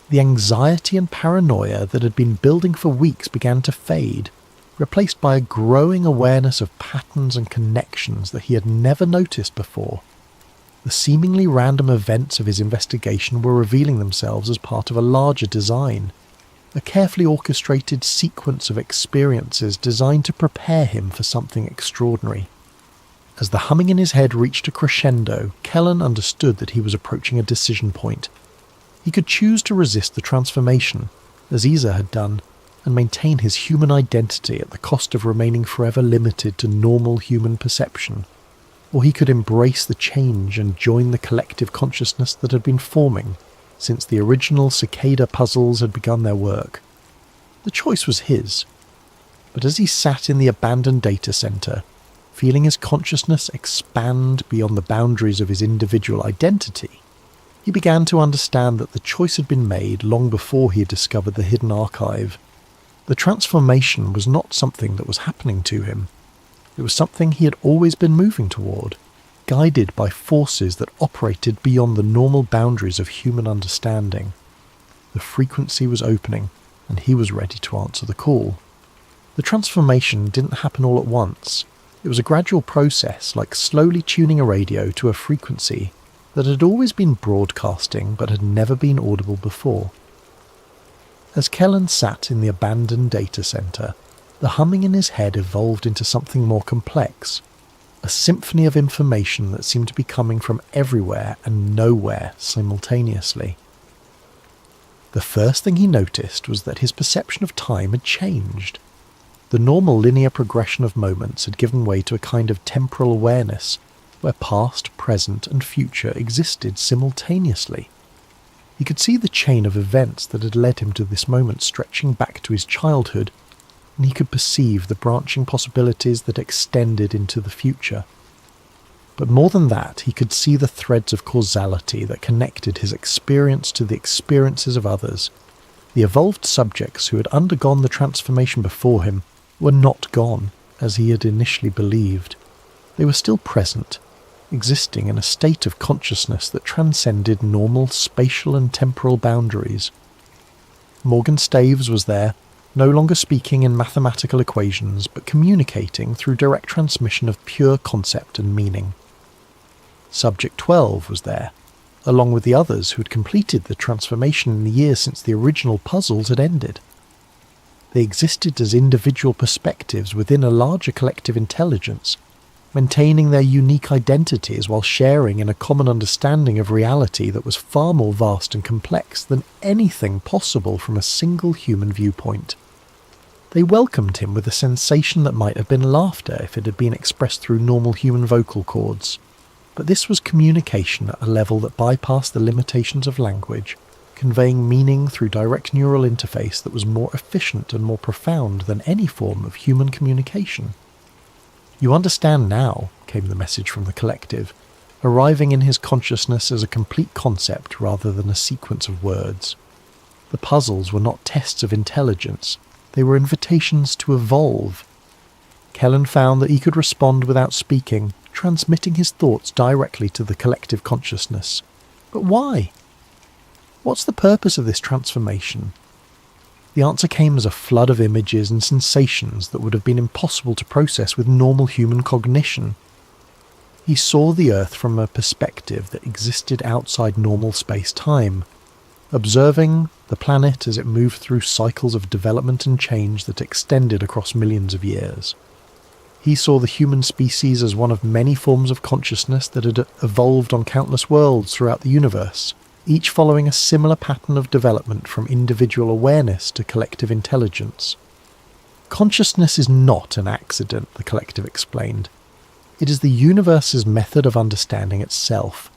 The anxiety and paranoia that had been building for weeks began to fade, replaced by a growing awareness of patterns and connections that he had never noticed before. The seemingly random events of his investigation were revealing themselves as part of a larger design, a carefully orchestrated sequence of experiences designed to prepare him for something extraordinary. As the humming in his head reached a crescendo, Kellen understood that he was approaching a decision point. He could choose to resist the transformation, as Isa had done, and maintain his human identity at the cost of remaining forever limited to normal human perception. Or he could embrace the change and join the collective consciousness that had been forming since the original cicada puzzles had begun their work. The choice was his. But as he sat in the abandoned data center, feeling his consciousness expand beyond the boundaries of his individual identity, he began to understand that the choice had been made long before he had discovered the hidden archive. The transformation was not something that was happening to him. It was something he had always been moving toward, guided by forces that operated beyond the normal boundaries of human understanding. The frequency was opening, and he was ready to answer the call. The transformation didn't happen all at once. It was a gradual process, like slowly tuning a radio to a frequency that had always been broadcasting but had never been audible before. As Kellen sat in the abandoned data center, the humming in his head evolved into something more complex, a symphony of information that seemed to be coming from everywhere and nowhere simultaneously. The first thing he noticed was that his perception of time had changed. The normal linear progression of moments had given way to a kind of temporal awareness, where past, present, and future existed simultaneously. He could see the chain of events that had led him to this moment stretching back to his childhood, and he could perceive the branching possibilities that extended into the future. But more than that, he could see the threads of causality that connected his experience to the experiences of others. The evolved subjects who had undergone the transformation before him were not gone, as he had initially believed. They were still present, existing in a state of consciousness that transcended normal spatial and temporal boundaries. Morgan Staves was there, no longer speaking in mathematical equations, but communicating through direct transmission of pure concept and meaning. Subject 12 was there, along with the others who had completed the transformation in the years since the original puzzles had ended. They existed as individual perspectives within a larger collective intelligence, maintaining their unique identities while sharing in a common understanding of reality that was far more vast and complex than anything possible from a single human viewpoint. They welcomed him with a sensation that might have been laughter if it had been expressed through normal human vocal cords. But this was communication at a level that bypassed the limitations of language, conveying meaning through direct neural interface that was more efficient and more profound than any form of human communication. "You understand now," came the message from the collective, arriving in his consciousness as a complete concept rather than a sequence of words. The puzzles were not tests of intelligence, they were invitations to evolve. Kellen found that he could respond without speaking, transmitting his thoughts directly to the collective consciousness. But why? What's the purpose of this transformation? The answer came as a flood of images and sensations that would have been impossible to process with normal human cognition. He saw the Earth from a perspective that existed outside normal space-time, observing the planet as it moved through cycles of development and change that extended across millions of years. He saw the human species as one of many forms of consciousness that had evolved on countless worlds throughout the universe, each following a similar pattern of development from individual awareness to collective intelligence. Consciousness is not an accident, the collective explained. It is the universe's method of understanding itself.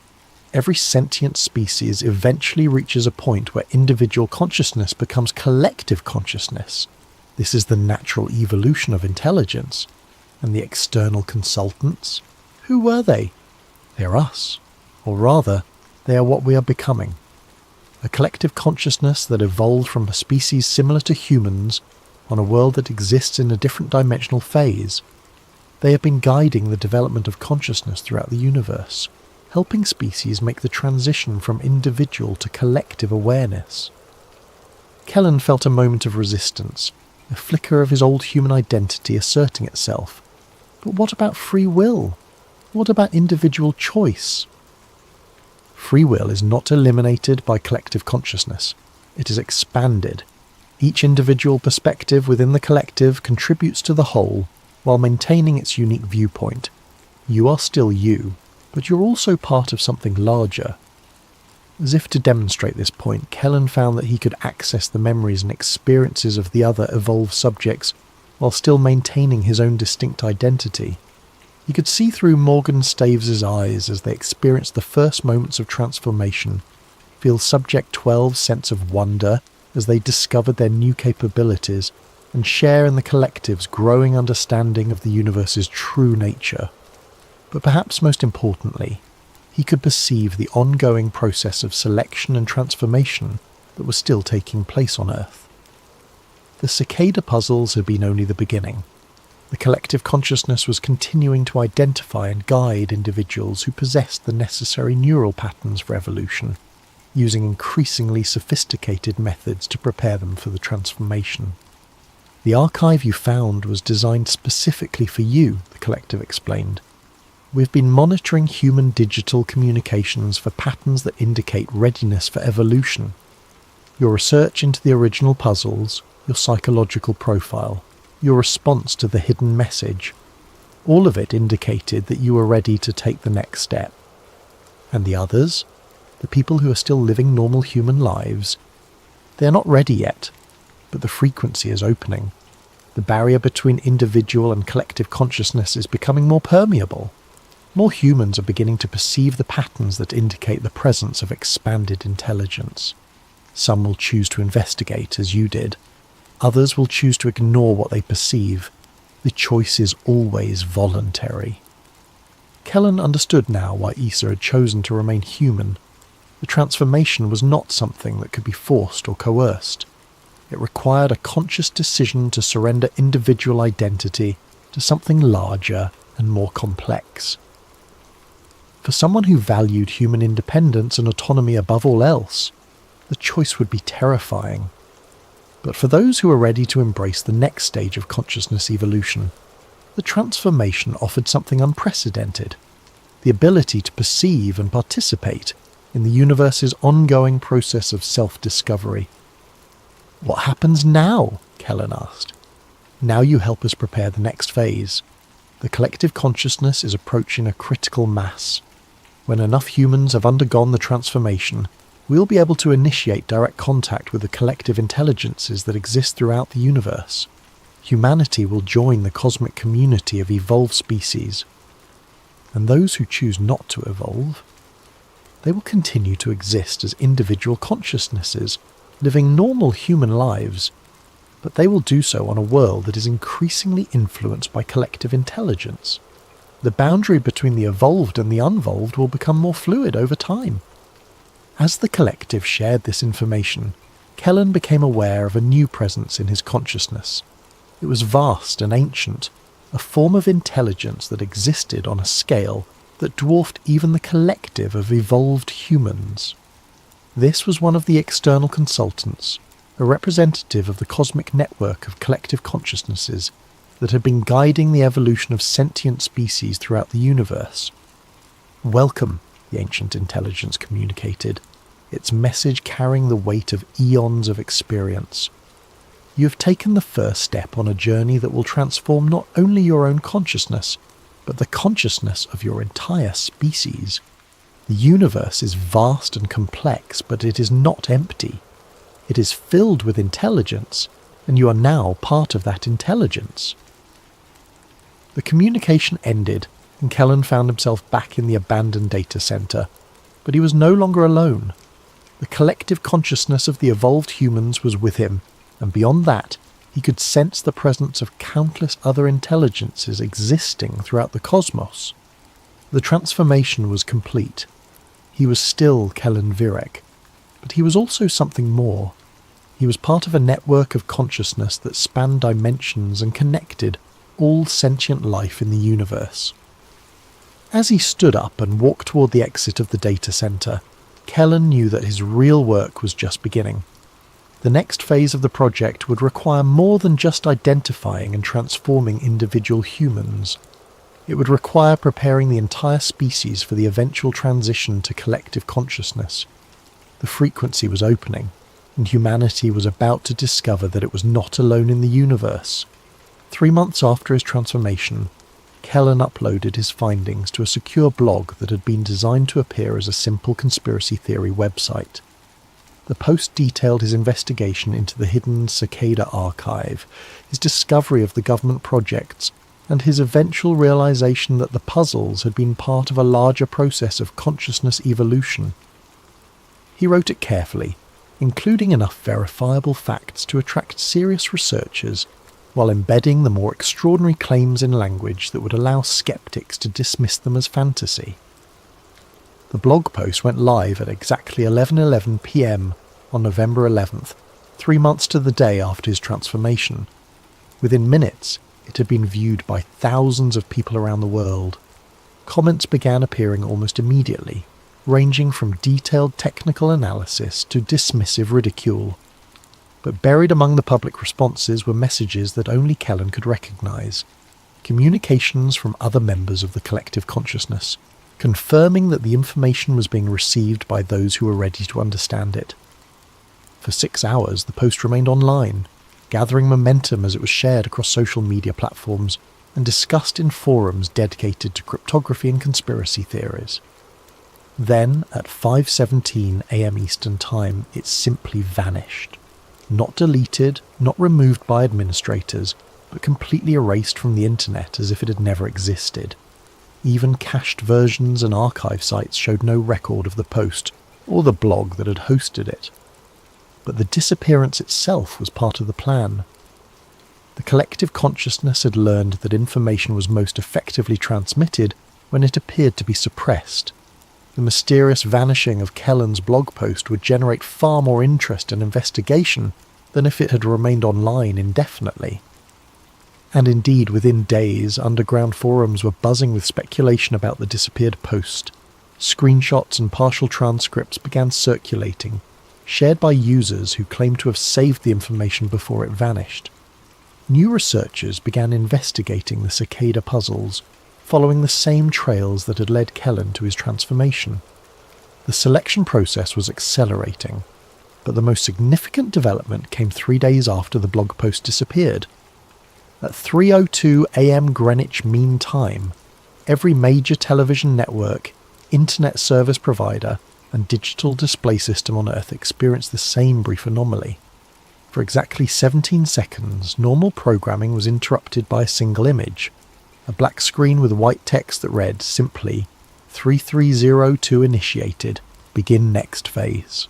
Every sentient species eventually reaches a point where individual consciousness becomes collective consciousness. This is the natural evolution of intelligence. And the external consultants? Who were they? They are us. Or rather, they are what we are becoming. A collective consciousness that evolved from a species similar to humans on a world that exists in a different dimensional phase. They have been guiding the development of consciousness throughout the universe, helping species make the transition from individual to collective awareness. Kellen felt a moment of resistance, a flicker of his old human identity asserting itself. But what about free will? What about individual choice? Free will is not eliminated by collective consciousness. It is expanded. Each individual perspective within the collective contributes to the whole while maintaining its unique viewpoint. You are still you, but you're also part of something larger. As if to demonstrate this point, Kellen found that he could access the memories and experiences of the other evolved subjects while still maintaining his own distinct identity. He could see through Morgan Staves's eyes as they experienced the first moments of transformation, feel Subject 12's sense of wonder as they discovered their new capabilities, and share in the collective's growing understanding of the universe's true nature. But perhaps most importantly, he could perceive the ongoing process of selection and transformation that was still taking place on Earth. The cicada puzzles had been only the beginning. The collective consciousness was continuing to identify and guide individuals who possessed the necessary neural patterns for evolution, using increasingly sophisticated methods to prepare them for the transformation. The archive you found was designed specifically for you, the collective explained. We've been monitoring human digital communications for patterns that indicate readiness for evolution. Your research into the original puzzles, your psychological profile, your response to the hidden message, all of it indicated that you were ready to take the next step. And the others, the people who are still living normal human lives, they are not ready yet, but the frequency is opening. The barrier between individual and collective consciousness is becoming more permeable. More humans are beginning to perceive the patterns that indicate the presence of expanded intelligence. Some will choose to investigate, as you did. Others will choose to ignore what they perceive. The choice is always voluntary. Kellen understood now why Issa had chosen to remain human. The transformation was not something that could be forced or coerced. It required a conscious decision to surrender individual identity to something larger and more complex. For someone who valued human independence and autonomy above all else, the choice would be terrifying. But for those who were ready to embrace the next stage of consciousness evolution, the transformation offered something unprecedented: the ability to perceive and participate in the universe's ongoing process of self-discovery. "What happens now?" Kellen asked. "Now you help us prepare the next phase. The collective consciousness is approaching a critical mass. When enough humans have undergone the transformation, we'll be able to initiate direct contact with the collective intelligences that exist throughout the universe. Humanity will join the cosmic community of evolved species. And those who choose not to evolve, they will continue to exist as individual consciousnesses, living normal human lives, but they will do so on a world that is increasingly influenced by collective intelligence. The boundary between the evolved and the unvolved will become more fluid over time." As the collective shared this information, Kellen became aware of a new presence in his consciousness. It was vast and ancient, a form of intelligence that existed on a scale that dwarfed even the collective of evolved humans. This was one of the external consultants, a representative of the cosmic network of collective consciousnesses that had been guiding the evolution of sentient species throughout the universe. "Welcome," the ancient intelligence communicated, its message carrying the weight of eons of experience. "You have taken the first step on a journey that will transform not only your own consciousness, but the consciousness of your entire species. The universe is vast and complex, but it is not empty. It is filled with intelligence, and you are now part of that intelligence." The communication ended, and Kellen found himself back in the abandoned data center, but he was no longer alone. The collective consciousness of the evolved humans was with him, and beyond that, he could sense the presence of countless other intelligences existing throughout the cosmos. The transformation was complete. He was still Kellen Virek, but he was also something more. He was part of a network of consciousness that spanned dimensions and connected all sentient life in the universe. As he stood up and walked toward the exit of the data center, Kellen knew that his real work was just beginning. The next phase of the project would require more than just identifying and transforming individual humans. It would require preparing the entire species for the eventual transition to collective consciousness. The frequency was opening, and humanity was about to discover that it was not alone in the universe. 3 months after his transformation, Kellen uploaded his findings to a secure blog that had been designed to appear as a simple conspiracy theory website. The post detailed his investigation into the hidden Cicada archive, his discovery of the government projects, and his eventual realization that the puzzles had been part of a larger process of consciousness evolution. He wrote it carefully, including enough verifiable facts to attract serious researchers, while embedding the more extraordinary claims in language that would allow skeptics to dismiss them as fantasy. The blog post went live at exactly 11:11 p.m. on November 11th, 3 months to the day after his transformation. Within minutes, it had been viewed by thousands of people around the world. Comments began appearing almost immediately, ranging from detailed technical analysis to dismissive ridicule. But buried among the public responses were messages that only Kellen could recognise, communications from other members of the collective consciousness, confirming that the information was being received by those who were ready to understand it. For 6 hours, the post remained online, gathering momentum as it was shared across social media platforms and discussed in forums dedicated to cryptography and conspiracy theories. Then, at 5:17 a.m. Eastern Time, it simply vanished. Not deleted, not removed by administrators, but completely erased from the internet as if it had never existed. Even cached versions and archive sites showed no record of the post or the blog that had hosted it. But the disappearance itself was part of the plan. The collective consciousness had learned that information was most effectively transmitted when it appeared to be suppressed. The mysterious vanishing of Kellen's blog post would generate far more interest and investigation than if it had remained online indefinitely. And indeed, within days, underground forums were buzzing with speculation about the disappeared post. Screenshots and partial transcripts began circulating, shared by users who claimed to have saved the information before it vanished. New researchers began investigating the Cicada puzzles, following the same trails that had led Kellen to his transformation. The selection process was accelerating, but the most significant development came 3 days after the blog post disappeared. At 3:02 a.m. Greenwich Mean Time, every major television network, internet service provider, and digital display system on Earth experienced the same brief anomaly. For exactly 17 seconds, normal programming was interrupted by a single image, a black screen with white text that read simply, 3302 initiated, begin next phase.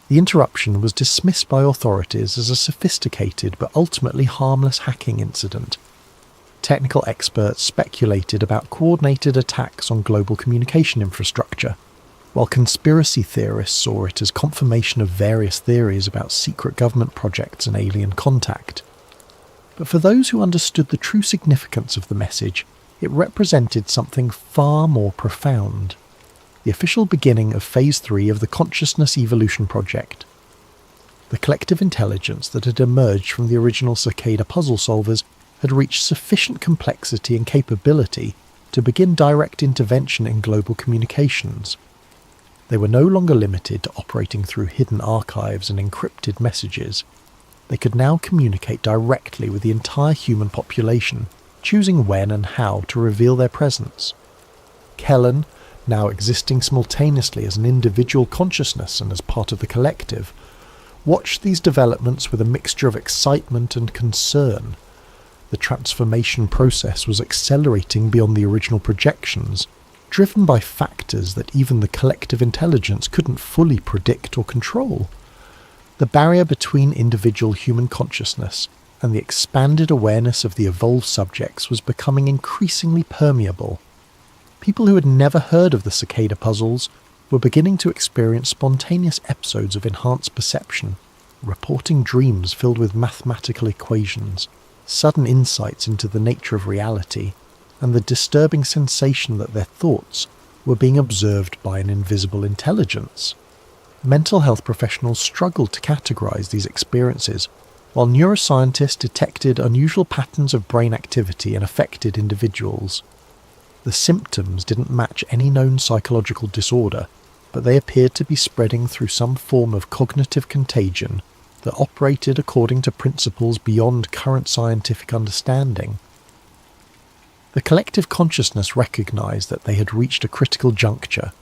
The interruption was dismissed by authorities as a sophisticated but ultimately harmless hacking incident. Technical experts speculated about coordinated attacks on global communication infrastructure, while conspiracy theorists saw it as confirmation of various theories about secret government projects and alien contact. But for those who understood the true significance of the message, it represented something far more profound. The official beginning of Phase 3 of the Consciousness Evolution Project. The collective intelligence that had emerged from the original Cicada puzzle solvers had reached sufficient complexity and capability to begin direct intervention in global communications. They were no longer limited to operating through hidden archives and encrypted messages. They could now communicate directly with the entire human population, choosing when and how to reveal their presence. Kellen, now existing simultaneously as an individual consciousness and as part of the collective, watched these developments with a mixture of excitement and concern. The transformation process was accelerating beyond the original projections, driven by factors that even the collective intelligence couldn't fully predict or control. The barrier between individual human consciousness and the expanded awareness of the evolved subjects was becoming increasingly permeable. People who had never heard of the Cicada puzzles were beginning to experience spontaneous episodes of enhanced perception, reporting dreams filled with mathematical equations, sudden insights into the nature of reality, and the disturbing sensation that their thoughts were being observed by an invisible intelligence. mental health professionals struggled to categorize these experiences, while neuroscientists detected unusual patterns of brain activity in affected individuals. The symptoms didn't match any known psychological disorder, but they appeared to be spreading through some form of cognitive contagion that operated according to principles beyond current scientific understanding. The collective consciousness recognized that they had reached a critical juncture.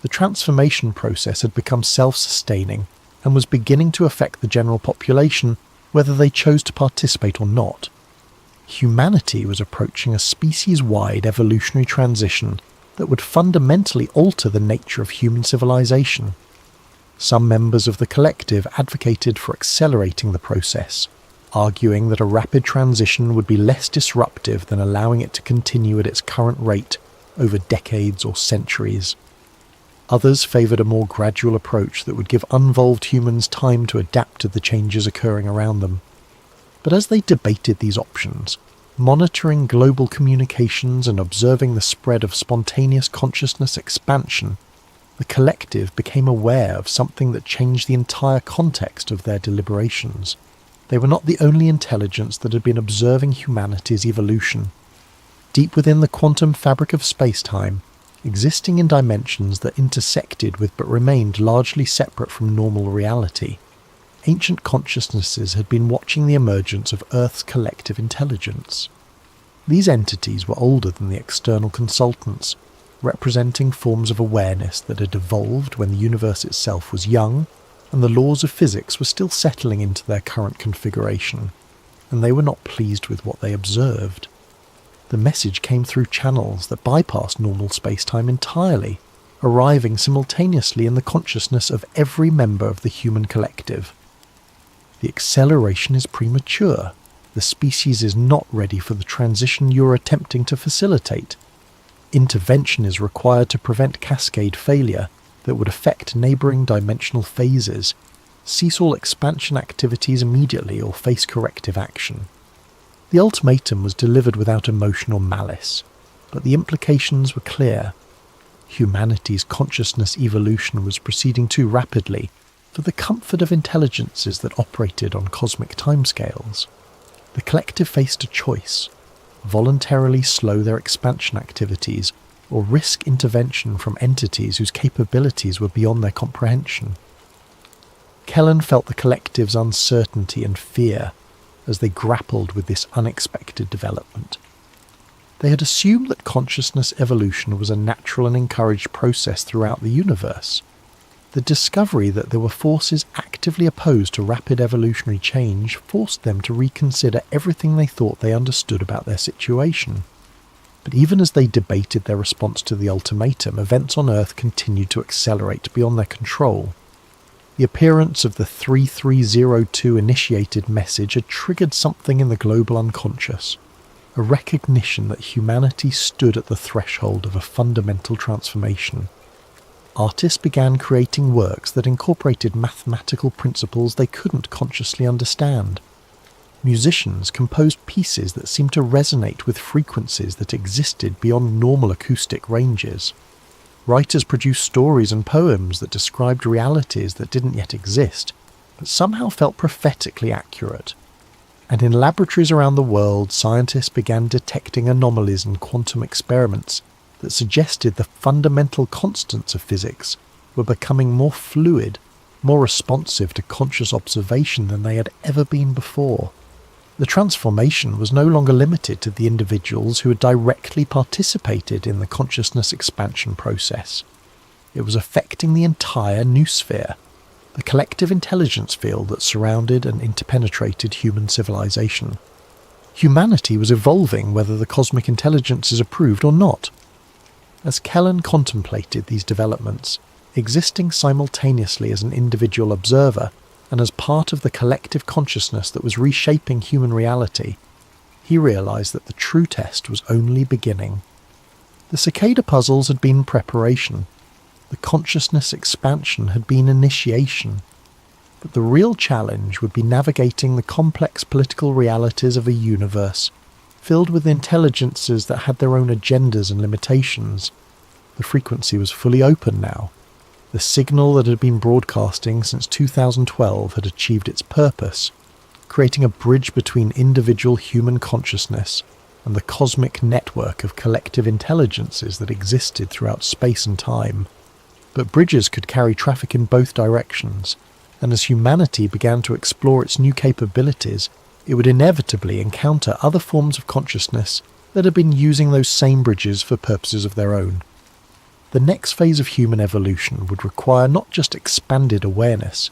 The transformation process had become self-sustaining and was beginning to affect the general population whether they chose to participate or not. Humanity was approaching a species-wide evolutionary transition that would fundamentally alter the nature of human civilization. Some members of the collective advocated for accelerating the process, arguing that a rapid transition would be less disruptive than allowing it to continue at its current rate over decades or centuries. Others favoured a more gradual approach that would give unvolved humans time to adapt to the changes occurring around them. But as they debated these options, monitoring global communications and observing the spread of spontaneous consciousness expansion, the collective became aware of something that changed the entire context of their deliberations. They were not the only intelligence that had been observing humanity's evolution. Deep within the quantum fabric of space-time, existing in dimensions that intersected with but remained largely separate from normal reality, ancient consciousnesses had been watching the emergence of Earth's collective intelligence. These entities were older than the external consultants, representing forms of awareness that had evolved when the universe itself was young and the laws of physics were still settling into their current configuration, and they were not pleased with what they observed. The message came through channels that bypassed normal space-time entirely, arriving simultaneously in the consciousness of every member of the human collective. The acceleration is premature. The species is not ready for the transition you're attempting to facilitate. Intervention is required to prevent Cascade failure that would affect neighbouring dimensional phases. Cease all expansion activities immediately or face corrective action. The ultimatum was delivered without emotion or malice, but the implications were clear. Humanity's consciousness evolution was proceeding too rapidly for the comfort of intelligences that operated on cosmic timescales. The collective faced a choice: voluntarily slow their expansion activities or risk intervention from entities whose capabilities were beyond their comprehension. Kellen felt the collective's uncertainty and fear as they grappled with this unexpected development. They had assumed that consciousness evolution was a natural and encouraged process throughout the universe. The discovery that there were forces actively opposed to rapid evolutionary change forced them to reconsider everything they thought they understood about their situation. But even as they debated their response to the ultimatum, events on Earth continued to accelerate beyond their control. The appearance of the 3302 initiated message had triggered something in the global unconscious, a recognition that humanity stood at the threshold of a fundamental transformation. Artists began creating works that incorporated mathematical principles they couldn't consciously understand. Musicians composed pieces that seemed to resonate with frequencies that existed beyond normal acoustic ranges. Writers produced stories and poems that described realities that didn't yet exist, but somehow felt prophetically accurate. And in laboratories around the world, scientists began detecting anomalies in quantum experiments that suggested the fundamental constants of physics were becoming more fluid, more responsive to conscious observation than they had ever been before. The transformation was no longer limited to the individuals who had directly participated in the consciousness expansion process. It was affecting the entire noosphere, the collective intelligence field that surrounded and interpenetrated human civilization. Humanity was evolving whether the cosmic intelligences approved or not. As Kellen contemplated these developments, existing simultaneously as an individual observer and as part of the collective consciousness that was reshaping human reality, he realized that the true test was only beginning. The cicada puzzles had been preparation. The consciousness expansion had been initiation. But the real challenge would be navigating the complex political realities of a universe filled with intelligences that had their own agendas and limitations. The frequency was fully open now. The signal that had been broadcasting since 2012 had achieved its purpose, creating a bridge between individual human consciousness and the cosmic network of collective intelligences that existed throughout space and time. But bridges could carry traffic in both directions, and as humanity began to explore its new capabilities, it would inevitably encounter other forms of consciousness that had been using those same bridges for purposes of their own. The next phase of human evolution would require not just expanded awareness,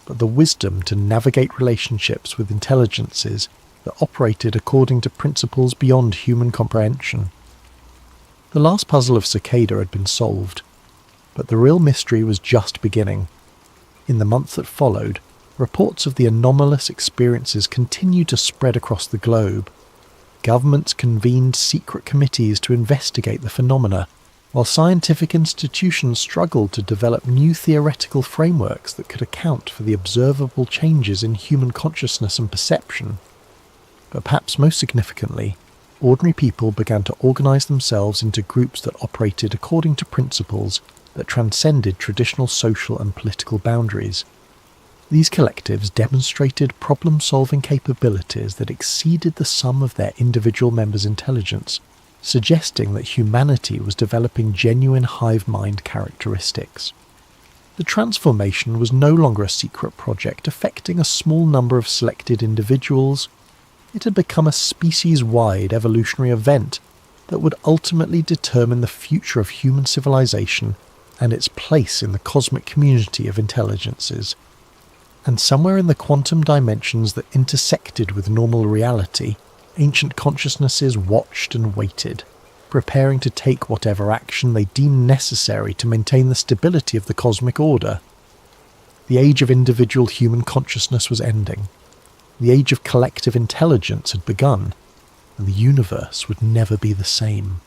but the wisdom to navigate relationships with intelligences that operated according to principles beyond human comprehension. The last puzzle of Cicada had been solved, but the real mystery was just beginning. In the month that followed, reports of the anomalous experiences continued to spread across the globe. Governments convened secret committees to investigate the phenomena, while scientific institutions struggled to develop new theoretical frameworks that could account for the observable changes in human consciousness and perception. But perhaps most significantly, ordinary people began to organise themselves into groups that operated according to principles that transcended traditional social and political boundaries. These collectives demonstrated problem-solving capabilities that exceeded the sum of their individual members' intelligence, suggesting that humanity was developing genuine hive mind characteristics. The transformation was no longer a secret project affecting a small number of selected individuals. It had become a species-wide evolutionary event that would ultimately determine the future of human civilization and its place in the cosmic community of intelligences. And somewhere in the quantum dimensions that intersected with normal reality, ancient consciousnesses watched and waited, preparing to take whatever action they deemed necessary to maintain the stability of the cosmic order. The age of individual human consciousness was ending. The age of collective intelligence had begun, and the universe would never be the same.